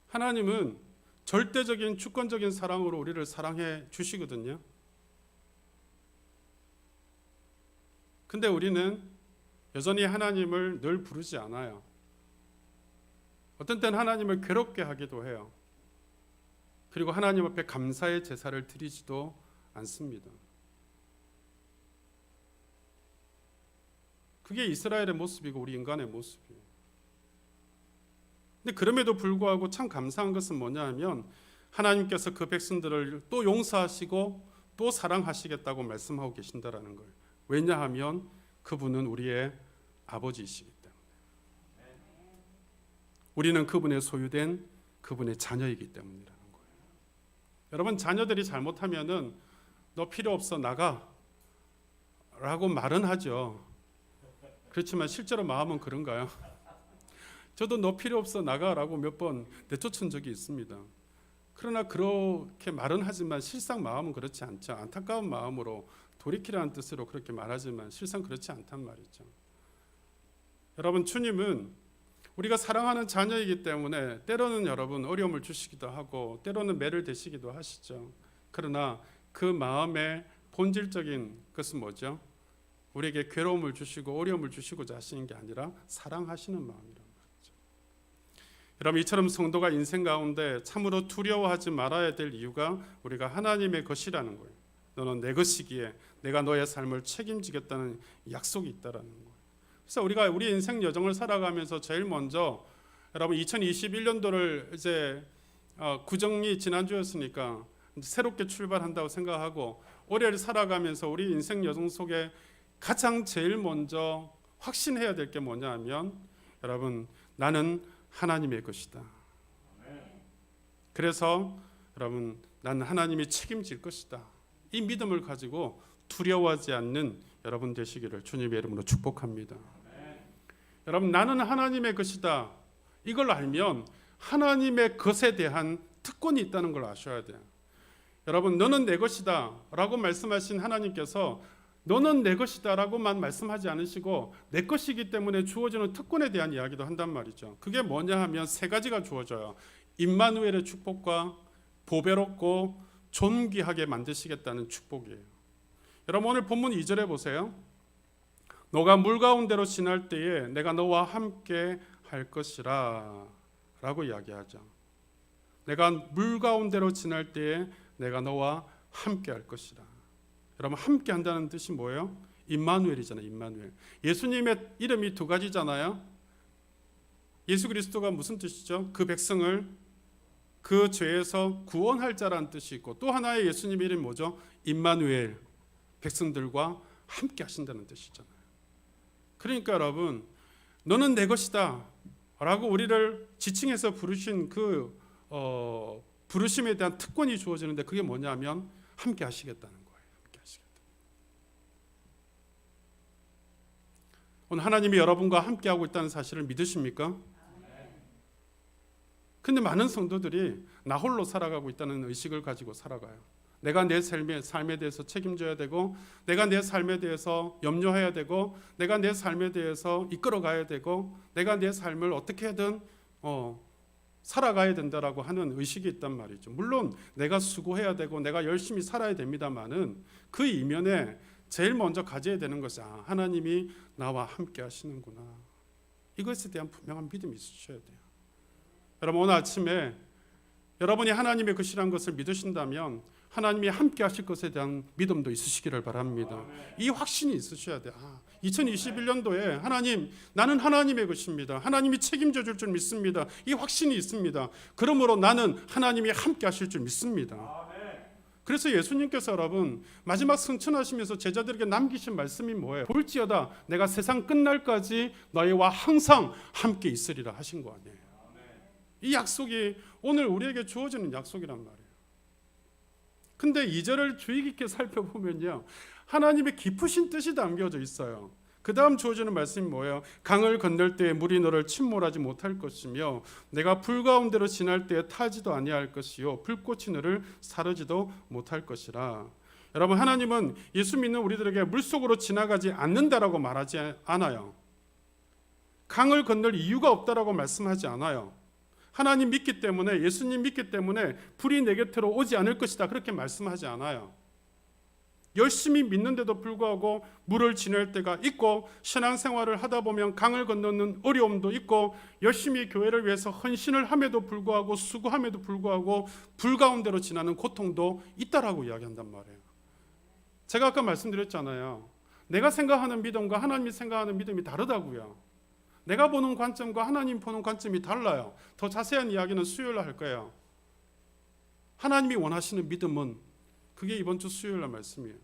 Speaker 1: 하나님은 절대적인 주권적인 사랑으로 우리를 사랑해 주시거든요. 근데 우리는 여전히 하나님을 늘 부르지 않아요. 어떤 때는 하나님을 괴롭게 하기도 해요. 그리고 하나님 앞에 감사의 제사를 드리지도 않습니다. 그게 이스라엘의 모습이고 우리 인간의 모습이에요. 근데 그럼에도 불구하고 참 감사한 것은 뭐냐 하면 하나님께서 그 백성들을 또 용서하시고 또 사랑하시겠다고 말씀하고 계신다라는 거예요. 왜냐하면 그분은 우리의 아버지이시기 때문에. 우리는 그분의 소유된 그분의 자녀이기 때문이라는 거예요. 여러분 자녀들이 잘못하면은 너 필요 없어 나가 라고 말은 하죠. 그렇지만 실제로 마음은 그런가요? 저도 너 필요 없어 나가라고 몇 번 내쫓은 적이 있습니다. 그러나 그렇게 말은 하지만 실상 마음은 그렇지 않죠. 안타까운 마음으로 돌이키라는 뜻으로 그렇게 말하지만 실상 그렇지 않단 말이죠. 여러분 주님은 우리가 사랑하는 자녀이기 때문에 때로는 여러분 어려움을 주시기도 하고 때로는 매를 대시기도 하시죠. 그러나 그 마음의 본질적인 것은 뭐죠? 우리에게 괴로움을 주시고 어려움을 주시고자 하시는 게 아니라 사랑하시는 마음이란 말이죠. 여러분 이처럼 성도가 인생 가운데 참으로 두려워하지 말아야 될 이유가 우리가 하나님의 것이라는 거예요. 너는 내 것이기에 내가 너의 삶을 책임지겠다는 약속이 있다라는 거예요. 그래서 우리가 우리 인생 여정을 살아가면서 제일 먼저 여러분 2021년도를 이제 구정이 지난주였으니까 새롭게 출발한다고 생각하고 올해를 살아가면서 우리 인생 여정 속에 가장 제일 먼저 확신해야 될 게 뭐냐 하면 여러분 나는 하나님의 것이다. 그래서 여러분 나는 하나님이 책임질 것이다. 이 믿음을 가지고 두려워하지 않는 여러분 되시기를 주님의 이름으로 축복합니다. 여러분 나는 하나님의 것이다. 이걸 알면 하나님의 것에 대한 특권이 있다는 걸 아셔야 돼요. 여러분 너는 내 것이다 라고 말씀하신 하나님께서 너는 내 것이다 라고만 말씀하지 않으시고 내 것이기 때문에 주어지는 특권에 대한 이야기도 한단 말이죠. 그게 뭐냐 하면 세 가지가 주어져요. 임마누엘의 축복과 보배롭고 존귀하게 만드시겠다는 축복이에요. 여러분 오늘 본문 2절에 보세요. 너가 물 가운데로 지날 때에 내가 너와 함께 할 것이라 라고 이야기하죠. 내가 물 가운데로 지날 때에 내가 너와 함께 할 것이라. 여러분 함께 한다는 뜻이 뭐예요? 임마누엘이잖아요. 임마누엘. 예수님의 이름이 두 가지잖아요. 예수 그리스도가 무슨 뜻이죠? 그 백성을 그 죄에서 구원할 자라는 뜻이 있고 또 하나의 예수님의 이름이 뭐죠? 임마누엘. 백성들과 함께 하신다는 뜻이잖아요. 그러니까 여러분 너는 내 것이다 라고 우리를 지칭해서 부르신 그 부르심에 대한 특권이 주어지는데 그게 뭐냐면 함께 하시겠다는 거예요. 함께 하시겠다. 오늘 하나님이 여러분과 함께 하고 있다는 사실을 믿으십니까? 근데 많은 성도들이 나 홀로 살아가고 있다는 의식을 가지고 살아가요. 내가 내 삶에 대해서 책임져야 되고 내가 내 삶에 대해서 염려해야 되고 내가 내 삶에 대해서 이끌어가야 되고 내가 내 삶을 어떻게든 살아가야 된다라고 하는 의식이 있단 말이죠. 물론 내가 수고해야 되고 내가 열심히 살아야 됩니다만은 그 이면에 제일 먼저 가져야 되는 것이 하나님이 나와 함께 하시는구나. 이것에 대한 분명한 믿음이 있으셔야 돼요. 여러분 오늘 아침에 여러분이 하나님의 것이란 것을 믿으신다면 하나님이 함께 하실 것에 대한 믿음도 있으시기를 바랍니다. 이 확신이 있으셔야 돼요. 2021년도에 하나님 나는 하나님의 것입니다. 하나님이 책임져 줄 줄 믿습니다. 이 확신이 있습니다. 그러므로 나는 하나님이 함께 하실 줄 믿습니다. 그래서 예수님께서 여러분 마지막 승천하시면서 제자들에게 남기신 말씀이 뭐예요? 볼지어다 내가 세상 끝날까지 너희와 항상 함께 있으리라 하신 거 아니에요. 이 약속이 오늘 우리에게 주어지는 약속이란 말이에요. 근데 2절을 주의 깊게 살펴보면요 하나님의 깊으신 뜻이 담겨져 있어요. 그 다음 주어지는 말씀이 뭐예요? 강을 건널 때에 물이 너를 침몰하지 못할 것이며 내가 불 가운데로 지날 때에 타지도 아니할 것이요 불꽃이 너를 사르지도 못할 것이라. 여러분 하나님은 예수 믿는 우리들에게 물속으로 지나가지 않는다라고 말하지 않아요. 강을 건널 이유가 없다라고 말씀하지 않아요. 하나님 믿기 때문에 예수님 믿기 때문에 불이 내 곁으로 오지 않을 것이다 그렇게 말씀하지 않아요. 열심히 믿는데도 불구하고 물을 지날 때가 있고 신앙생활을 하다 보면 강을 건너는 어려움도 있고 열심히 교회를 위해서 헌신을 함에도 불구하고 수고함에도 불구하고 불 가운데로 지나는 고통도 있다라고 이야기한단 말이에요. 제가 아까 말씀드렸잖아요. 내가 생각하는 믿음과 하나님이 생각하는 믿음이 다르다고요. 내가 보는 관점과 하나님 보는 관점이 달라요. 더 자세한 이야기는 수요일 날 할 거예요. 하나님이 원하시는 믿음은 그게 이번 주 수요일 날 말씀이에요.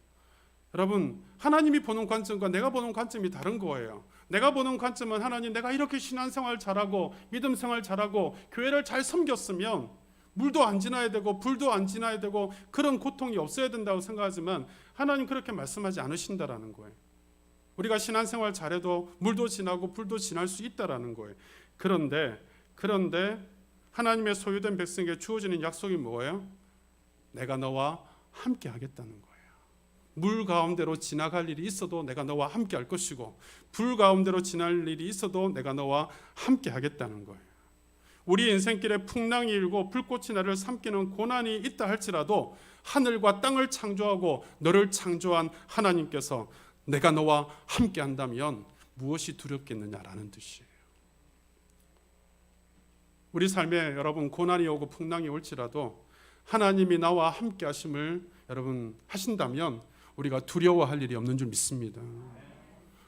Speaker 1: 여러분 하나님이 보는 관점과 내가 보는 관점이 다른 거예요. 내가 보는 관점은 하나님 내가 이렇게 신앙생활 잘하고 믿음생활 잘하고 교회를 잘 섬겼으면 물도 안 지나야 되고 불도 안 지나야 되고 그런 고통이 없어야 된다고 생각하지만 하나님 그렇게 말씀하지 않으신다라는 거예요. 우리가 신앙생활 잘해도 물도 지나고 불도 지날 수 있다라는 거예요. 그런데 하나님의 소유된 백성에게 주어지는 약속이 뭐예요? 내가 너와 함께 하겠다는 거예요. 물 가운데로 지나갈 일이 있어도 내가 너와 함께 할 것이고 불 가운데로 지날 일이 있어도 내가 너와 함께 하겠다는 거예요. 우리 인생길에 풍랑이 일고 불꽃이 나를 삼키는 고난이 있다 할지라도 하늘과 땅을 창조하고 너를 창조한 하나님께서 내가 너와 함께 한다면 무엇이 두렵겠느냐라는 뜻이에요. 우리 삶에 여러분 고난이 오고 풍랑이 올지라도 하나님이 나와 함께 하심을 여러분 하신다면 우리가 두려워할 일이 없는 줄 믿습니다.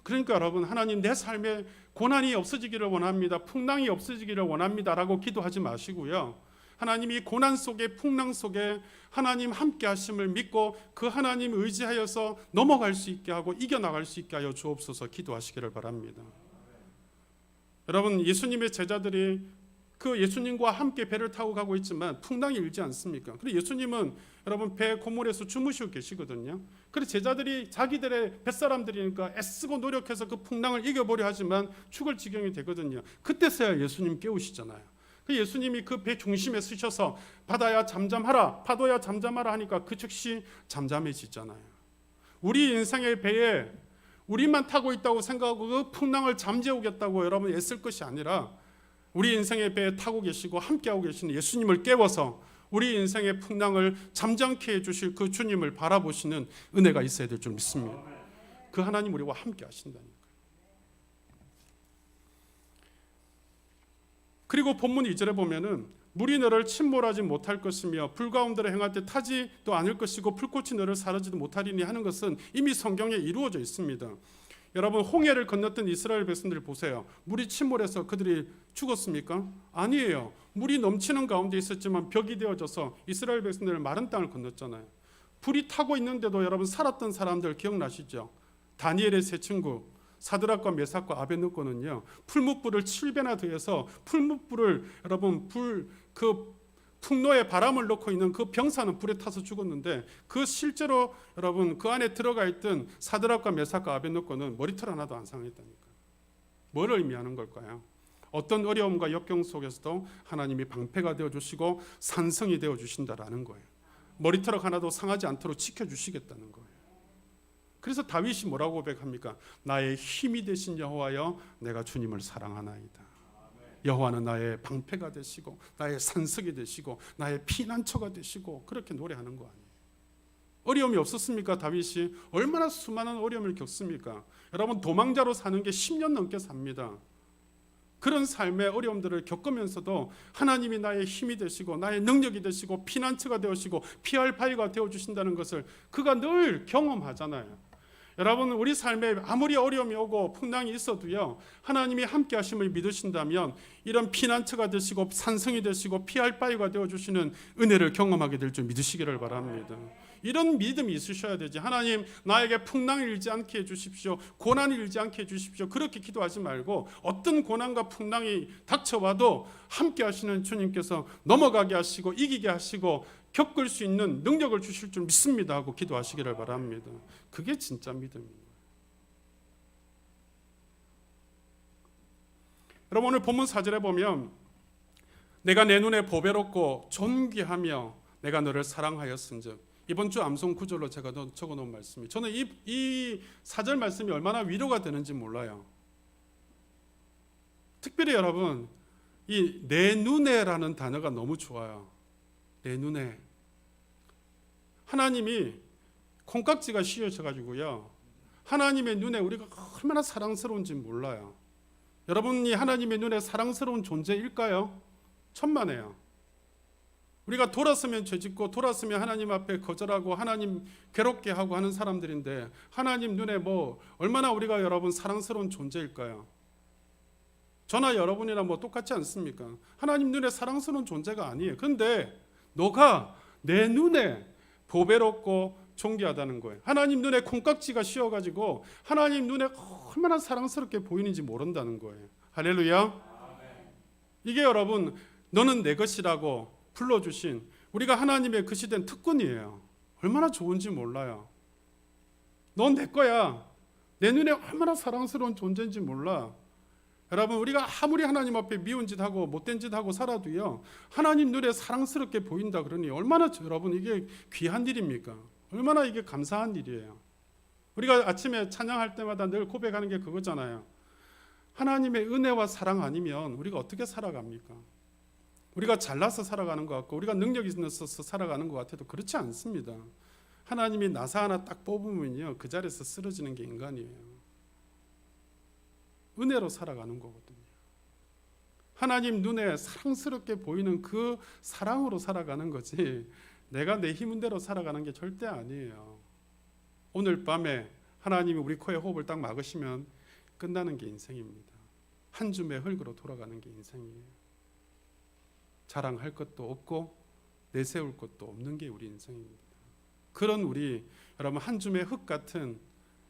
Speaker 1: 그러니까 여러분, 하나님 내 삶에 고난이 없어지기를 원합니다, 풍랑이 없어지기를 원합니다 라고 기도하지 마시고요, 하나님이 고난 속에 풍랑 속에 하나님 함께 하심을 믿고 그 하나님 의지하여서 넘어갈 수 있게 하고 이겨나갈 수 있게 하여 주옵소서 기도하시기를 바랍니다. 여러분, 예수님의 제자들이 그 예수님과 함께 배를 타고 가고 있지만 풍랑이 일지 않습니까? 그리고 예수님은 여러분 배 고물에서 주무시고 계시거든요. 그래서 제자들이 자기들의 뱃사람들이니까 애쓰고 노력해서 그 풍랑을 이겨보려 하지만 죽을 지경이 되거든요. 그때서야 예수님 깨우시잖아요. 그 예수님이 그 배 중심에 서셔서 바다야 잠잠하라, 파도야 잠잠하라 하니까 그 즉시 잠잠해지잖아요. 우리 인생의 배에 우리만 타고 있다고 생각하고 그 풍랑을 잠재우겠다고 여러분 애쓸 것이 아니라 우리 인생의 배에 타고 계시고 함께하고 계시는 예수님을 깨워서 우리 인생의 풍랑을 잠잠케 해주실 그 주님을 바라보시는 은혜가 있어야 될 줄 믿습니다. 그 하나님 우리와 함께 하신다니까요. 그리고 본문 2절에 보면은 물이 너를 침몰하지 못할 것이며 불 가운데로 행할 때 타지도 않을 것이고 불꽃이 너를 사르지도 못하리니 하는 것은 이미 성경에 이루어져 있습니다. 여러분, 홍해를 건넜던 이스라엘 백성들 보세요. 물이 침몰해서 그들이 죽었습니까? 아니에요. 물이 넘치는 가운데 있었지만 벽이 되어져서 이스라엘 백성들은 마른 땅을 건넜잖아요. 불이 타고 있는데도 여러분 살았던 사람들 기억나시죠? 다니엘의 세 친구 사드락과 메삭과 아벳느고는요, 풀무불을 7배나 더해서 풀무불을 여러분 그 풍로에 바람을 넣고 있는 그 병사는 불에 타서 죽었는데 그 실제로 여러분 그 안에 들어가 있던 사드락과 메삭과 아벳느고는 머리털 하나도 안 상했다니까요. 뭘 의미하는 걸까요? 어떤 어려움과 역경 속에서도 하나님이 방패가 되어주시고 산성이 되어주신다라는 거예요. 머리털 하나도 상하지 않도록 지켜주시겠다는 거예요. 그래서 다윗이 뭐라고 고백합니까? 나의 힘이 되신 여호와여, 내가 주님을 사랑하나이다. 여호와는 나의 방패가 되시고 나의 산석이 되시고 나의 피난처가 되시고 그렇게 노래하는 거 아니에요. 어려움이 없었습니까? 다윗이 얼마나 수많은 어려움을 겪습니까? 여러분, 도망자로 사는 게 10년 넘게 삽니다. 그런 삶의 어려움들을 겪으면서도 하나님이 나의 힘이 되시고 나의 능력이 되시고 피난처가 되시고 피할 바위가 되어주신다는 것을 그가 늘 경험하잖아요. 여러분, 우리 삶에 아무리 어려움이 오고 풍랑이 있어도요, 하나님이 함께 하심을 믿으신다면 이런 피난처가 되시고 산성이 되시고 피할 바위가 되어주시는 은혜를 경험하게 될 줄 믿으시기를 바랍니다. 이런 믿음이 있으셔야 되지. 하나님, 나에게 풍랑이 일지 않게 해주십시오, 고난이 일지 않게 해주십시오, 그렇게 기도하지 말고 어떤 고난과 풍랑이 닥쳐와도 함께 하시는 주님께서 넘어가게 하시고 이기게 하시고 겪을 수 있는 능력을 주실 줄 믿습니다 하고 기도하시기를 바랍니다. 그게 진짜 믿음입니다. 여러분, 오늘 본문 4절에 보면 내가 내 눈에 보배롭고 존귀하며 내가 너를 사랑하였은즉, 이번 주 암송 구절로 제가 적어놓은 말씀이, 저는 이 4절 말씀이 얼마나 위로가 되는지 몰라요. 특별히 여러분, 이 내 눈에라는 단어가 너무 좋아요. 내 눈에. 하나님이 콩깍지가 씌워져가지고요, 하나님의 눈에 우리가 얼마나 사랑스러운지 몰라요. 여러분이 하나님의 눈에 사랑스러운 존재일까요? 천만에요. 우리가 돌았으면 죄짓고 돌았으면 하나님 앞에 거절하고 하나님 괴롭게 하고 하는 사람들인데 하나님 눈에 뭐 얼마나 우리가 여러분 사랑스러운 존재일까요? 저나 여러분이나 뭐 똑같지 않습니까? 하나님 눈에 사랑스러운 존재가 아니에요. 그런데 너가 내 눈에 보배롭고 존귀하다는 거예요. 하나님 눈에 콩깍지가 씌워가지고 하나님 눈에 얼마나 사랑스럽게 보이는지 모른다는 거예요. 할렐루야. 이게 여러분, 너는 내 것이라고 불러주신 우리가 하나님의 것이 된 특권이에요. 얼마나 좋은지 몰라요. 넌 내 거야. 내 눈에 얼마나 사랑스러운 존재인지 몰라. 여러분, 우리가 아무리 하나님 앞에 미운 짓 하고 못된 짓 하고 살아도요, 하나님 눈에 사랑스럽게 보인다 그러니 얼마나 여러분 이게 귀한 일입니까? 얼마나 이게 감사한 일이에요. 우리가 아침에 찬양할 때마다 늘 고백하는 게 그거잖아요. 하나님의 은혜와 사랑 아니면 우리가 어떻게 살아갑니까? 우리가 잘나서 살아가는 것 같고 우리가 능력이 있어서 살아가는 것 같아도 그렇지 않습니다. 하나님이 나사 하나 딱 뽑으면요, 그 자리에서 쓰러지는 게 인간이에요. 은혜로 살아가는 거거든요. 하나님 눈에 사랑스럽게 보이는 그 사랑으로 살아가는 거지 내가 내 힘대로 살아가는 게 절대 아니에요. 오늘 밤에 하나님이 우리 코에 호흡을 딱 막으시면 끝나는 게 인생입니다. 한 줌의 흙으로 돌아가는 게 인생이에요. 자랑할 것도 없고 내세울 것도 없는 게 우리 인생입니다. 그런 우리 여러분 한 줌의 흙 같은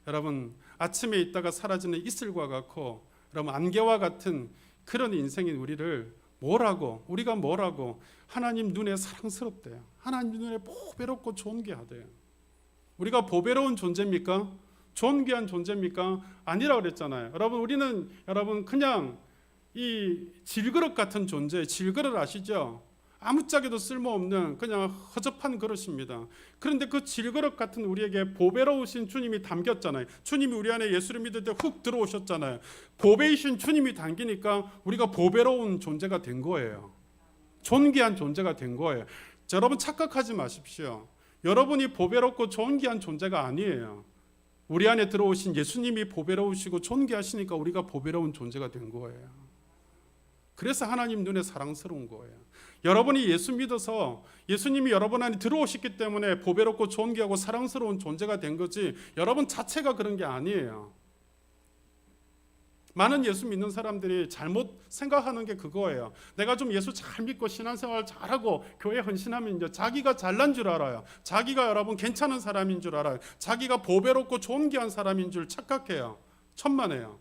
Speaker 1: 여러분 아침에 있다가 사라지는 이슬과 같고 여러분 안개와 같은 그런 인생인 우리를 우리가 뭐라고 하나님 눈에 사랑스럽대요. 하나님 눈에 보배롭고 존귀하대요. 우리가 보배로운 존재입니까? 존귀한 존재입니까? 아니라고 그랬잖아요. 우리는 그냥 이 질그릇 같은 존재, 질그릇 아시죠? 아무짝에도 쓸모없는 그냥 허접한 그릇입니다. 그런데 그 질그릇 같은 우리에게 보배로우신 주님이 담겼잖아요. 주님이 우리 안에 예수를 믿을 때 훅 들어오셨잖아요. 보배이신 주님이 담기니까 우리가 보배로운 존재가 된 거예요. 존귀한 존재가 된 거예요. 자, 여러분 착각하지 마십시오. 여러분이 보배롭고 존귀한 존재가 아니에요. 우리 안에 들어오신 예수님이 보배로우시고 존귀하시니까 우리가 보배로운 존재가 된 거예요. 그래서 하나님 눈에 사랑스러운 거예요. 여러분이 예수 믿어서 예수님이 여러분 안에 들어오셨기 때문에 보배롭고 존귀하고 사랑스러운 존재가 된 거지 여러분 자체가 그런 게 아니에요. 많은 예수 믿는 사람들이 잘못 생각하는 게 그거예요. 내가 좀 예수 잘 믿고 신앙생활 잘하고 교회 헌신하면 이제 자기가 잘난 줄 알아요. 자기가 여러분 괜찮은 사람인 줄 알아요. 자기가 보배롭고 존귀한 사람인 줄 착각해요. 천만에요.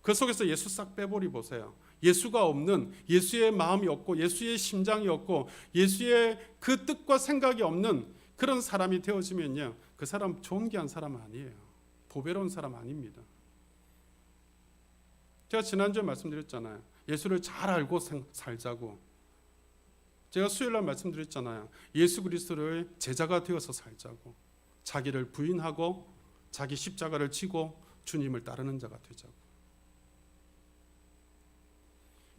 Speaker 1: 그 속에서 예수 싹 빼버리 보세요. 예수가 없는, 예수의 마음이 없고 예수의 심장이 없고 예수의 그 뜻과 생각이 없는 그런 사람이 되어지면요, 그 사람 존귀한 사람 아니에요. 보배로운 사람 아닙니다. 제가 지난주에 말씀드렸잖아요. 예수를 잘 알고 살자고. 제가 수요일날 말씀드렸잖아요. 예수 그리스도의 제자가 되어서 살자고. 자기를 부인하고 자기 십자가를 지고 주님을 따르는 자가 되자고.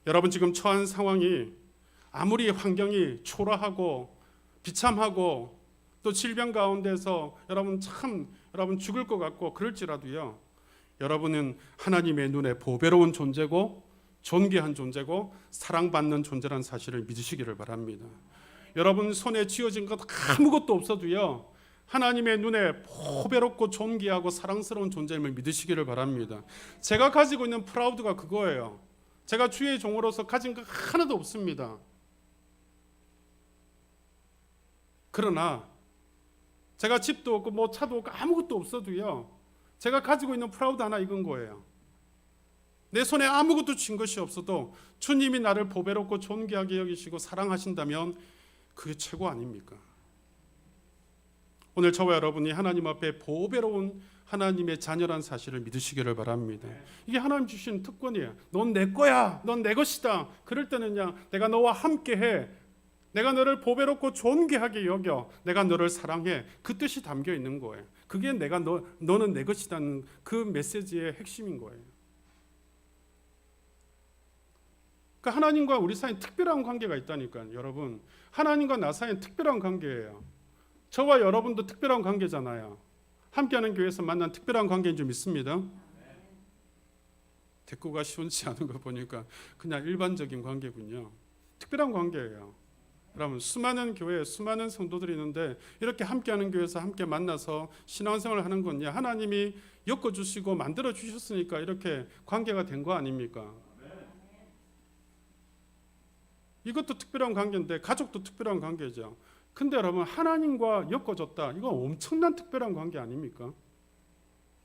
Speaker 1: 여러분 지금 처한 상황이 아무리 환경이 초라하고 비참하고 또 질병 가운데서 여러분 죽을 것 같고 그럴지라도요, 여러분은 하나님의 눈에 보배로운 존재고 존귀한 존재고 사랑받는 존재라는 사실을 믿으시기를 바랍니다. 여러분 손에 쥐어진 것 아무것도 없어도요, 하나님의 눈에 보배롭고 존귀하고 사랑스러운 존재임을 믿으시기를 바랍니다. 제가 가지고 있는 프라우드가 그거예요. 제가 주의 종으로서 가진 것 하나도 없습니다. 그러나 제가 집도 없고 뭐 차도 없고 아무것도 없어도요, 제가 가지고 있는 프라우드 하나 이건 거예요. 내 손에 아무것도 쥔 것이 없어도 주님이 나를 보배롭고 존귀하게 여기시고 사랑하신다면 그게 최고 아닙니까? 오늘 저와 여러분이 하나님 앞에 보배로운 하나님의 자녀란 사실을 믿으시기를 바랍니다. 이게 하나님 주신 특권이에요. 넌 내 거야. 넌 내 것이다. 그럴 때는요, 내가 너와 함께해. 내가 너를 보배롭고 존귀하게 여겨. 내가 너를 사랑해. 그 뜻이 담겨 있는 거예요. 그게 너는 내 것이라는 그 메시지의 핵심인 거예요. 그러니까 하나님과 우리 사이에 특별한 관계가 있다니까요. 여러분, 하나님과 나 사이에 특별한 관계예요. 저와 여러분도 특별한 관계잖아요. 함께하는 교회에서 만난 특별한 관계인 줄 믿습니다. 대꾸가 쉬운지 않은 거 보니까 그냥 일반적인 관계군요. 특별한 관계예요. 여러분, 수많은 교회에 수많은 성도들이 있는데 이렇게 함께하는 교회에서 함께 만나서 신앙생활을 하는 건요, 하나님이 엮어주시고 만들어주셨으니까 이렇게 관계가 된 거 아닙니까? 이것도 특별한 관계인데 가족도 특별한 관계죠. 근데 여러분, 하나님과 엮어졌다. 이건 엄청난 특별한 관계 아닙니까?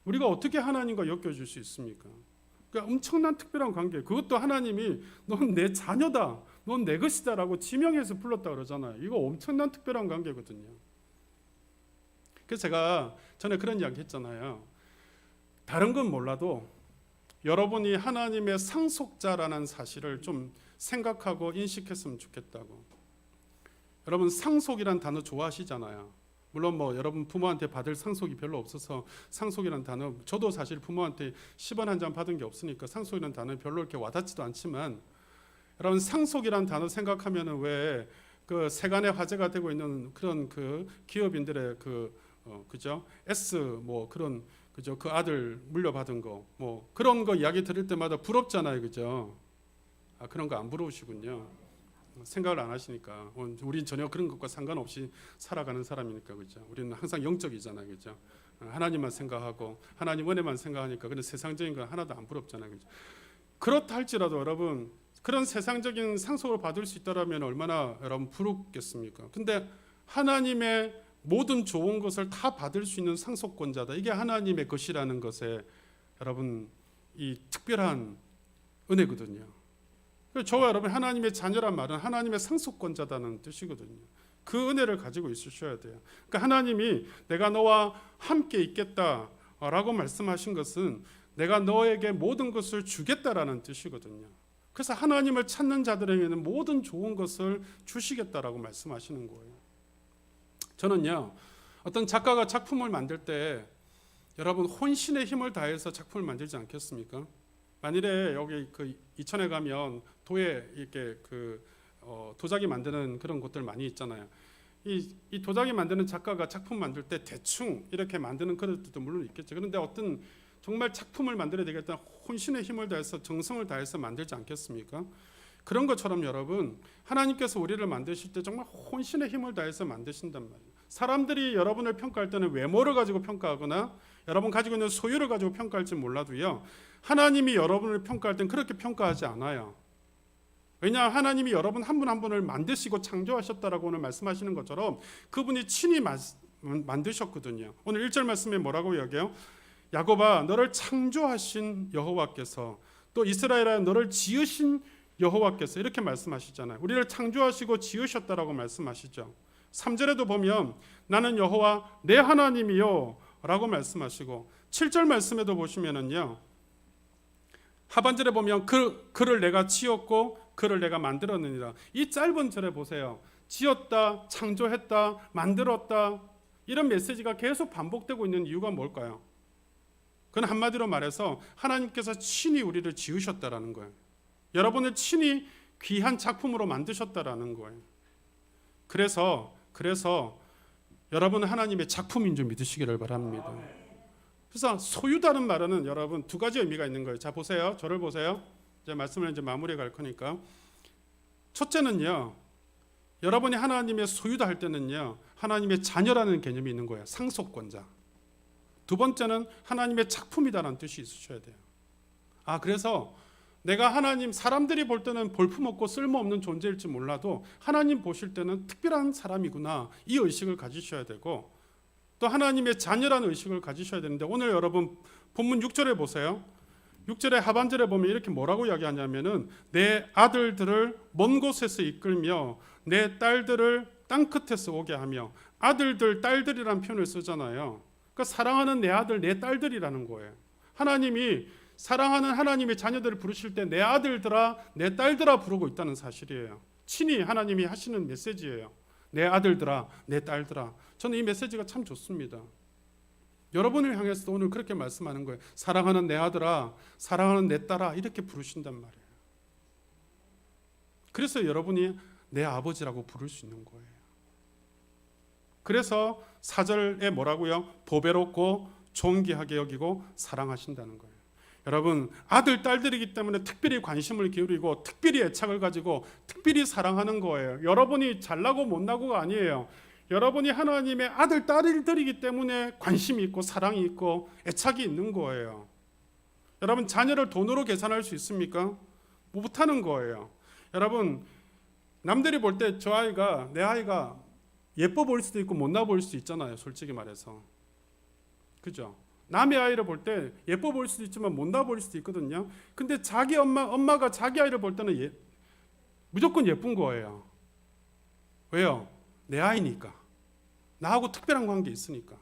Speaker 1: 우리가 어떻게 하나님과 엮여줄 수 있습니까? 그러니까 엄청난 특별한 관계. 그것도 하나님이 넌 내 자녀다, 넌 내 것이다 라고 지명해서 불렀다 그러잖아요. 이거 엄청난 특별한 관계거든요. 그래서 제가 전에 그런 이야기 했잖아요. 다른 건 몰라도 여러분이 하나님의 상속자라는 사실을 좀 생각하고 인식했으면 좋겠다고. 여러분, 상속이란 단어 좋아하시잖아요. 물론 뭐 여러분 부모한테 받을 상속이 별로 없어서 상속이란 단어, 저도 사실 부모한테 10원 한 장 받은 게 없으니까 상속이란 단어 별로 이렇게 와닿지도 않지만, 여러분 상속이란 단어 생각하면은 왜 그 세간의 화제가 되고 있는 그런 그 기업인들의 그죠? S 뭐 그런 그죠? 그 아들 물려받은 거 뭐 그런 거 이야기 들을 때마다 부럽잖아요, 그죠? 아, 그런 거 안 부러우시군요. 생각을 안 하시니까. 우린 전혀 그런 것과 상관없이 살아가는 사람이니까, 그죠? 우리는 항상 영적이잖아요, 그죠? 하나님만 생각하고 하나님 은혜만 생각하니까 그런 세상적인 건 하나도 안 부럽잖아요, 그죠? 그렇다 할지라도 여러분, 그런 세상적인 상속을 받을 수 있다라면 얼마나 여러분 부럽겠습니까? 근데 하나님의 모든 좋은 것을 다 받을 수 있는 상속권자다. 이게 하나님의 것이라는 것에 여러분 이 특별한 은혜거든요. 저와 여러분 하나님의 자녀란 말은 하나님의 상속권자다는 뜻이거든요. 그 은혜를 가지고 있으셔야 돼요. 그러니까 하나님이 내가 너와 함께 있겠다라고 말씀하신 것은 내가 너에게 모든 것을 주겠다라는 뜻이거든요. 그래서 하나님을 찾는 자들에게는 모든 좋은 것을 주시겠다라고 말씀하시는 거예요. 저는요, 어떤 작가가 작품을 만들 때 여러분 혼신의 힘을 다해서 작품을 만들지 않겠습니까? 만일에 여기 그 이천에 가면 도에 이렇게 도자기 만드는 그런 곳들 많이 있잖아요. 이 도자기 만드는 작가가 작품 만들 때 대충 이렇게 만드는 그릇도 물론 있겠죠. 그런데 어떤 정말 작품을 만들어야 되겠다 혼신의 힘을 다해서 정성을 다해서 만들지 않겠습니까? 그런 것처럼 여러분 하나님께서 우리를 만드실 때 정말 혼신의 힘을 다해서 만드신단 말이에요. 사람들이 여러분을 평가할 때는 외모를 가지고 평가하거나 여러분 가지고 있는 소유를 가지고 평가할지 몰라도요, 하나님이 여러분을 평가할 땐 그렇게 평가하지 않아요. 왜냐하면 하나님이 여러분 한 분 한 분을 만드시고 창조하셨다라고 오늘 말씀하시는 것처럼 그분이 친히 만드셨거든요. 오늘 1절 말씀에 뭐라고 이야기해요? 야곱아, 너를 창조하신 여호와께서, 또 이스라엘아, 너를 지으신 여호와께서, 이렇게 말씀하시잖아요. 우리를 창조하시고 지으셨다라고 말씀하시죠. 3절에도 보면 나는 여호와 내 하나님이요 라고 말씀하시고, 7절 말씀에도 보시면은요, 하반절에 보면 그를 내가 지었고 그를 내가 만들었느니라. 이 짧은 절에 보세요. 지었다, 창조했다, 만들었다, 이런 메시지가 계속 반복되고 있는 이유가 뭘까요? 그건 한마디로 말해서 하나님께서 친히 우리를 지으셨다라는 거예요. 여러분을 친히 귀한 작품으로 만드셨다라는 거예요. 그래서 여러분은 하나님의 작품인 줄 믿으시기를 바랍니다. 그래서 소유다는 말은 여러분 두 가지 의미가 있는 거예요. 자, 보세요. 저를 보세요. 이제 말씀을 이제 마무리해 갈 거니까. 첫째는요, 여러분이 하나님의 소유다 할 때는요, 하나님의 자녀라는 개념이 있는 거예요. 상속권자. 두 번째는 하나님의 작품이다라는 뜻이 있으셔야 돼요. 그래서 내가 하나님, 사람들이 볼 때는 볼품없고 쓸모없는 존재일지 몰라도 하나님 보실 때는 특별한 사람이구나, 이 의식을 가지셔야 되고, 또 하나님의 자녀라는 의식을 가지셔야 되는데, 오늘 여러분 본문 6절에 보세요. 6절의 하반절에 보면 이렇게 뭐라고 이야기하냐면은 내 아들들을 먼 곳에서 이끌며 내 딸들을 땅끝에서 오게 하며, 아들들, 딸들이라는 표현을 쓰잖아요. 그러니까 사랑하는 내 아들, 내 딸들이라는 거예요. 하나님이 사랑하는 하나님의 자녀들을 부르실 때 내 아들들아, 내 딸들아 부르고 있다는 사실이에요. 친히 하나님이 하시는 메시지예요. 내 아들들아, 내 딸들아. 저는 이 메시지가 참 좋습니다. 여러분을 향해서도 오늘 그렇게 말씀하는 거예요. 사랑하는 내 아들아, 사랑하는 내 딸아, 이렇게 부르신단 말이에요. 그래서 여러분이 내 아버지라고 부를 수 있는 거예요. 그래서 4절에 뭐라고요? 보배롭고 존귀하게 여기고 사랑하신다는 거예요. 여러분, 아들, 딸들이기 때문에 특별히 관심을 기울이고 특별히 애착을 가지고 특별히 사랑하는 거예요. 여러분이 잘나고 못나고가 아니에요. 여러분이 하나님의 아들, 딸들이기 때문에 관심이 있고 사랑이 있고 애착이 있는 거예요. 여러분, 자녀를 돈으로 계산할 수 있습니까? 못하는 거예요. 여러분, 남들이 볼 때 저 아이가, 내 아이가 예뻐 보일 수도 있고 못나 보일 수도 있잖아요. 솔직히 말해서. 그죠? 남의 아이를 볼 때 예뻐 보일 수도 있지만 못나 보일 수도 있거든요. 근데 자기 엄마가 자기 아이를 볼 때는 무조건 예쁜 거예요. 왜요? 내 아이니까. 나하고 특별한 관계 있으니까.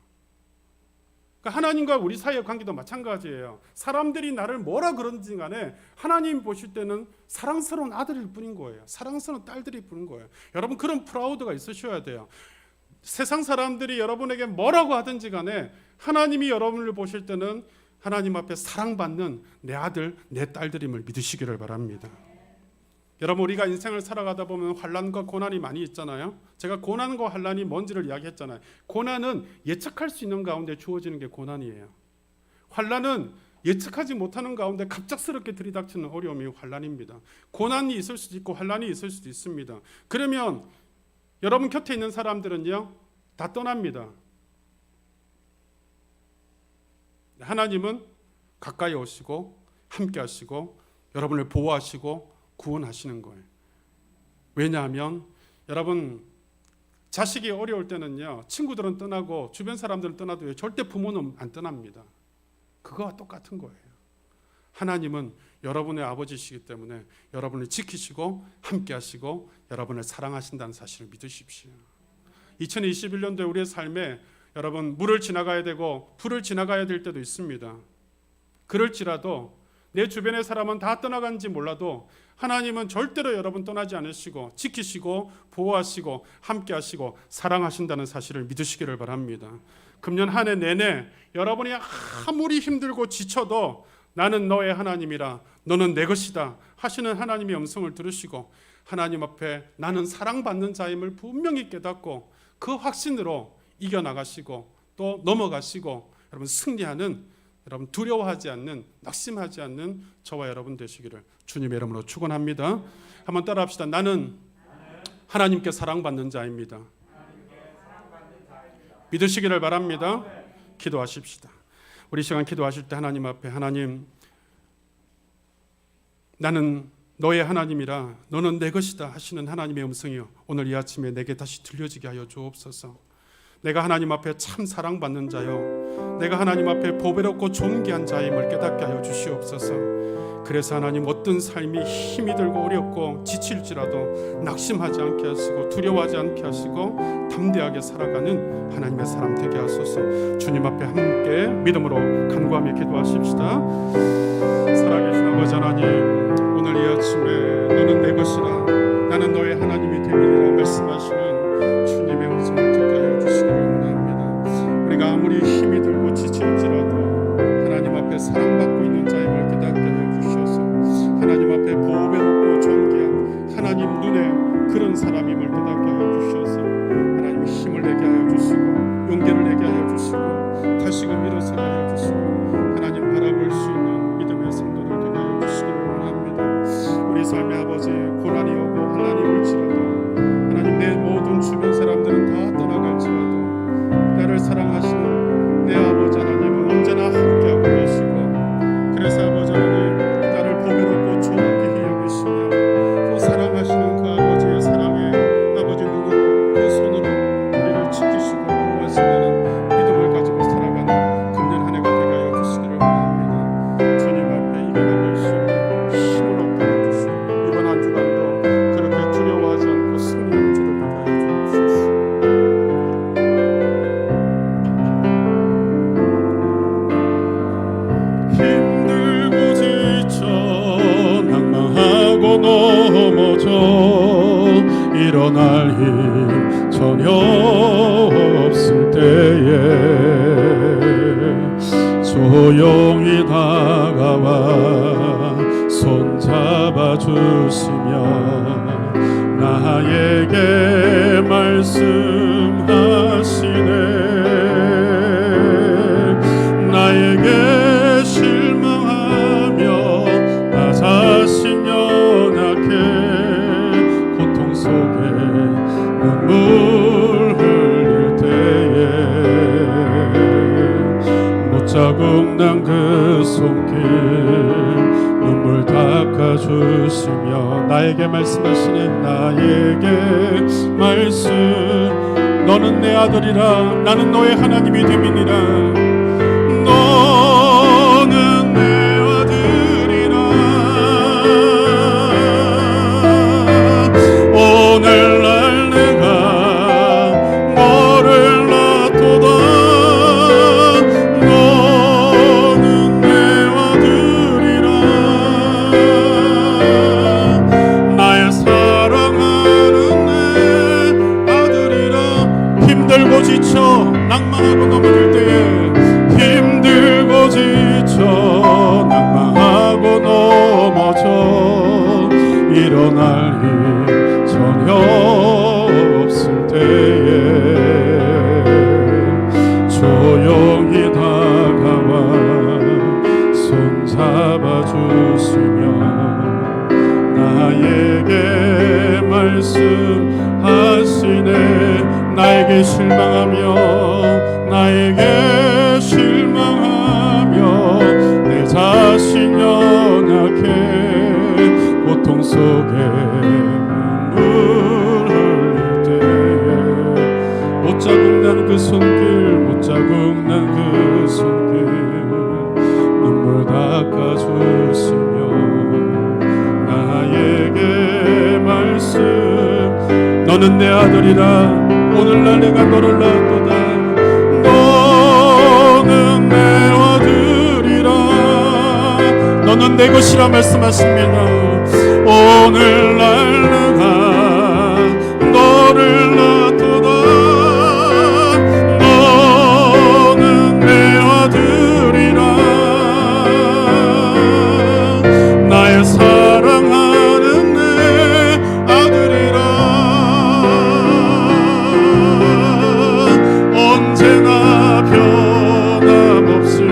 Speaker 1: 그러니까 하나님과 우리 사이의 관계도 마찬가지예요. 사람들이 나를 뭐라 그런지 간에 하나님 보실 때는 사랑스러운 아들일 뿐인 거예요. 사랑스러운 딸들일 뿐인 거예요. 여러분, 그런 프라우드가 있으셔야 돼요. 세상 사람들이 여러분에게 뭐라고 하든지 간에 하나님이 여러분을 보실 때는 하나님 앞에 사랑받는 내 아들, 내 딸들임을 믿으시기를 바랍니다. 여러분, 우리가 인생을 살아가다 보면 환난과 고난이 많이 있잖아요. 제가 고난과 환난이 뭔지를 이야기했잖아요. 고난은 예측할 수 있는 가운데 주어지는 게 고난이에요. 환난은 예측하지 못하는 가운데 갑작스럽게 들이닥치는 어려움이 환난입니다. 고난이 있을 수도 있고 환난이 있을 수도 있습니다. 그러면 여러분 곁에 있는 사람들은요, 다 떠납니다. 하나님은 가까이 오시고 함께 하시고 여러분을 보호하시고 구원하시는 거예요. 왜냐하면 여러분, 자식이 어려울 때는요, 친구들은 떠나고 주변 사람들은 떠나도 절대 부모는 안 떠납니다. 그거와 똑같은 거예요. 하나님은 여러분의 아버지시기 때문에 여러분을 지키시고 함께 하시고 여러분을 사랑하신다는 사실을 믿으십시오. 2021년도에 우리의 삶에 여러분, 물을 지나가야 되고 불을 지나가야 될 때도 있습니다. 그럴지라도 내 주변의 사람은 다 떠나간지 몰라도 하나님은 절대로 여러분 떠나지 않으시고 지키시고 보호하시고 함께 하시고 사랑하신다는 사실을 믿으시기를 바랍니다. 금년 한 해 내내 여러분이 아무리 힘들고 지쳐도 나는 너의 하나님이라, 너는 내 것이다 하시는 하나님의 음성을 들으시고 하나님 앞에 나는 사랑받는 자임을 분명히 깨닫고 그 확신으로 이겨나가시고 또 넘어가시고 여러분 승리하는, 여러분 두려워하지 않는, 낙심하지 않는 저와 여러분 되시기를 주님의 이름으로 축원합니다. 한번 따라합시다. 나는 하나님께 사랑받는 자입니다. 믿으시기를 바랍니다. 기도하십시다. 우리 시간 기도하실 때 하나님 앞에, 하나님, 나는 너의 하나님이라, 너는 내 것이다 하시는 하나님의 음성이요, 오늘 이 아침에 내게 다시 들려지게 하여 주옵소서. 내가 하나님 앞에 참 사랑받는 자요, 내가 하나님 앞에 보배롭고 존귀한 자임을 깨닫게 하여 주시옵소서. 그래서 하나님, 어떤 삶이 힘이 들고 어렵고 지칠지라도 낙심하지 않게 하시고 두려워하지 않게 하시고 담대하게 살아가는 하나님의 사람 되게 하소서. 주님 앞에 함께 믿음으로 간구하며 기도하십시다. 살아계신 아버지 하나님, 오늘 이 아침에 너는 내 것이라, 나는 너의 하나님이 되리라 말씀하시는 주님의 음성을 듣게 하여 주시기를 원합니다. 우리가 아무리 힘이 들고 지칠지라도 하나님 앞에 사랑받고 있는 자임을 깨닫게 하여 주셔서 하나님 앞에 보배롭고 존귀한 하나님 눈에 그런 사람임을 깨닫게 하여 주셔서 하나님 힘을 내게 하여 주시고 용기를 내게 하여 주시고 다시금 일어서게 하여 주시고 하나님 바라볼 수 있는 믿음의 성도를 되게 하여 주시기를 원합니다. 우리 삶의 아버지, 고난이 오고 환난이 올지라도 하나님, 내 모든 주변 사람들은 다 떠나갈지라도 나를 사랑하시는 내 아버지 하나님은 언제나 함께하고 계시고, 그래서 아버지 하나님, 나를 보배롭고 존귀히 여기시며 또 사랑하시는 그 아버지의 사랑에 아버지 눈으로, 그 손으로 우리를 지키시고 보호하신다는 믿음을 가지고 살아가는 금년 한 해가 되게 하여 주시기를 바랍니다. 주님 앞에 이겨나갈 수 있는 힘을 얻게 하여 주시고 이번 한 주간도 그렇게 두려워하지 않고 승리하는 주를 되게 하여 주옵소서. 힘들고 지쳐 낭망하고 넘어져 일어날 힘 전혀 없을 때에 조용히 다가와 손잡아 주시며 나에게 말씀하시네. 나에게 실망하며 나 자신 연약해 고통 속에 눈물 흘릴 때에 못자국 난 그 손길 눈물 닦아주시며 나에게 말씀하시네. 나에게 말씀, 너는 내 아들이라, 나는 너의 하나님이 됨이니라. 너는 내 아들이라. 오늘날 내가 너를 낳도다. 너는 내 아들이라. 나의 사랑하는 내 아들이라. 힘들고 지쳐 낭만하고 넘어질 때에, 힘들고 지쳐 낭망하고 넘어져 일어날 힘 전혀 없을 때에 조용히 다가와 나에게 실망하며 내 자신 연약해 고통 속에 눈물 흘릴 때 못 자국난 그 손길 못 자국난 그 손길 눈물 닦아주시며 나에게 말씀 너는 내 아들이라 오늘날 내가 너를 낳았도다 너는 내 아들이라 너는 내 것이라 말씀하십니다. 오늘날 내가 너를 낳았도다 너는 내 아들이라 나의 사랑하는 내 아들이라 언제나 변함없이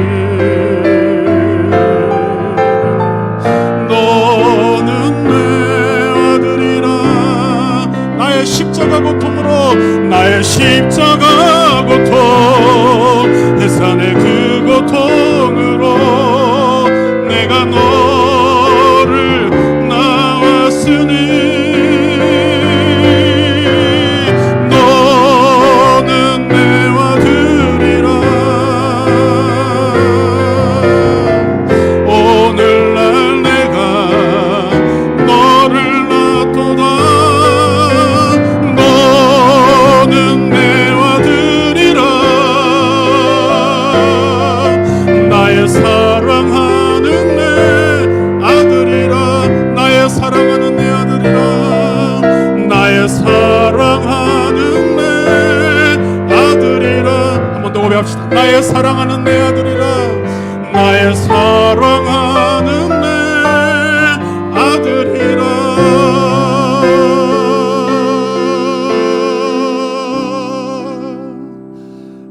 Speaker 1: 너는 내 아들이라 나의 십자가 고통으로 나의 십자가 고통 해산의 그 고통으로 내가 너를 낳았으니 너는 내 아들이라 오늘날 내가 너를 낳았도다 너는 내 아들이라 나의 사랑하는 내 아들이라 나의 사랑하는 내 아들이라 나의 사랑하는 내 아들이라 한 번 더 고백합시다. 나의 사랑하는 내 아들이라 나의 사랑하는 내 아들이라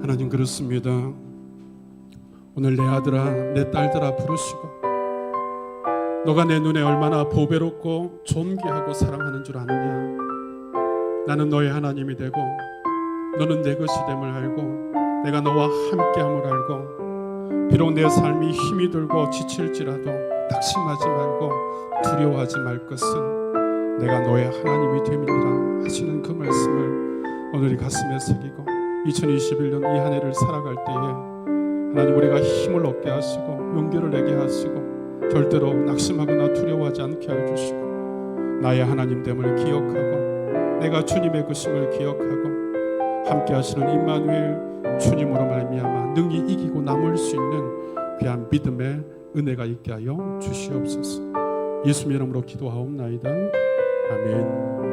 Speaker 1: 하나님 그렇습니다. 오늘 내 아들아 내 딸들아 부르시고 너가 내 눈에 얼마나 보배롭고 존귀하고 사랑하는 줄 아느냐. 나는 너의 하나님이 되고 너는 내 것이 됨을 알고 내가 너와 함께함을 알고 비록 내 삶이 힘이 들고 지칠지라도 낙심하지 말고 두려워하지 말 것은 내가 너의 하나님이 됨이니라 하시는 그 말씀을 오늘 이 가슴에 새기고 2021년 이 한 해를 살아갈 때에 하나님 우리가 힘을 얻게 하시고 용기를 내게 하시고 절대로 낙심하거나 두려워하지 않게 해주시고 나의 하나님 됨을 기억하고 내가 주님의 것임을 기억하고 함께 하시는 임마누엘 주님으로 말미암아 능히 이기고 남을 수 있는 귀한 믿음의 은혜가 있게 하여 주시옵소서. 예수님 이름으로 기도하옵나이다. 아멘.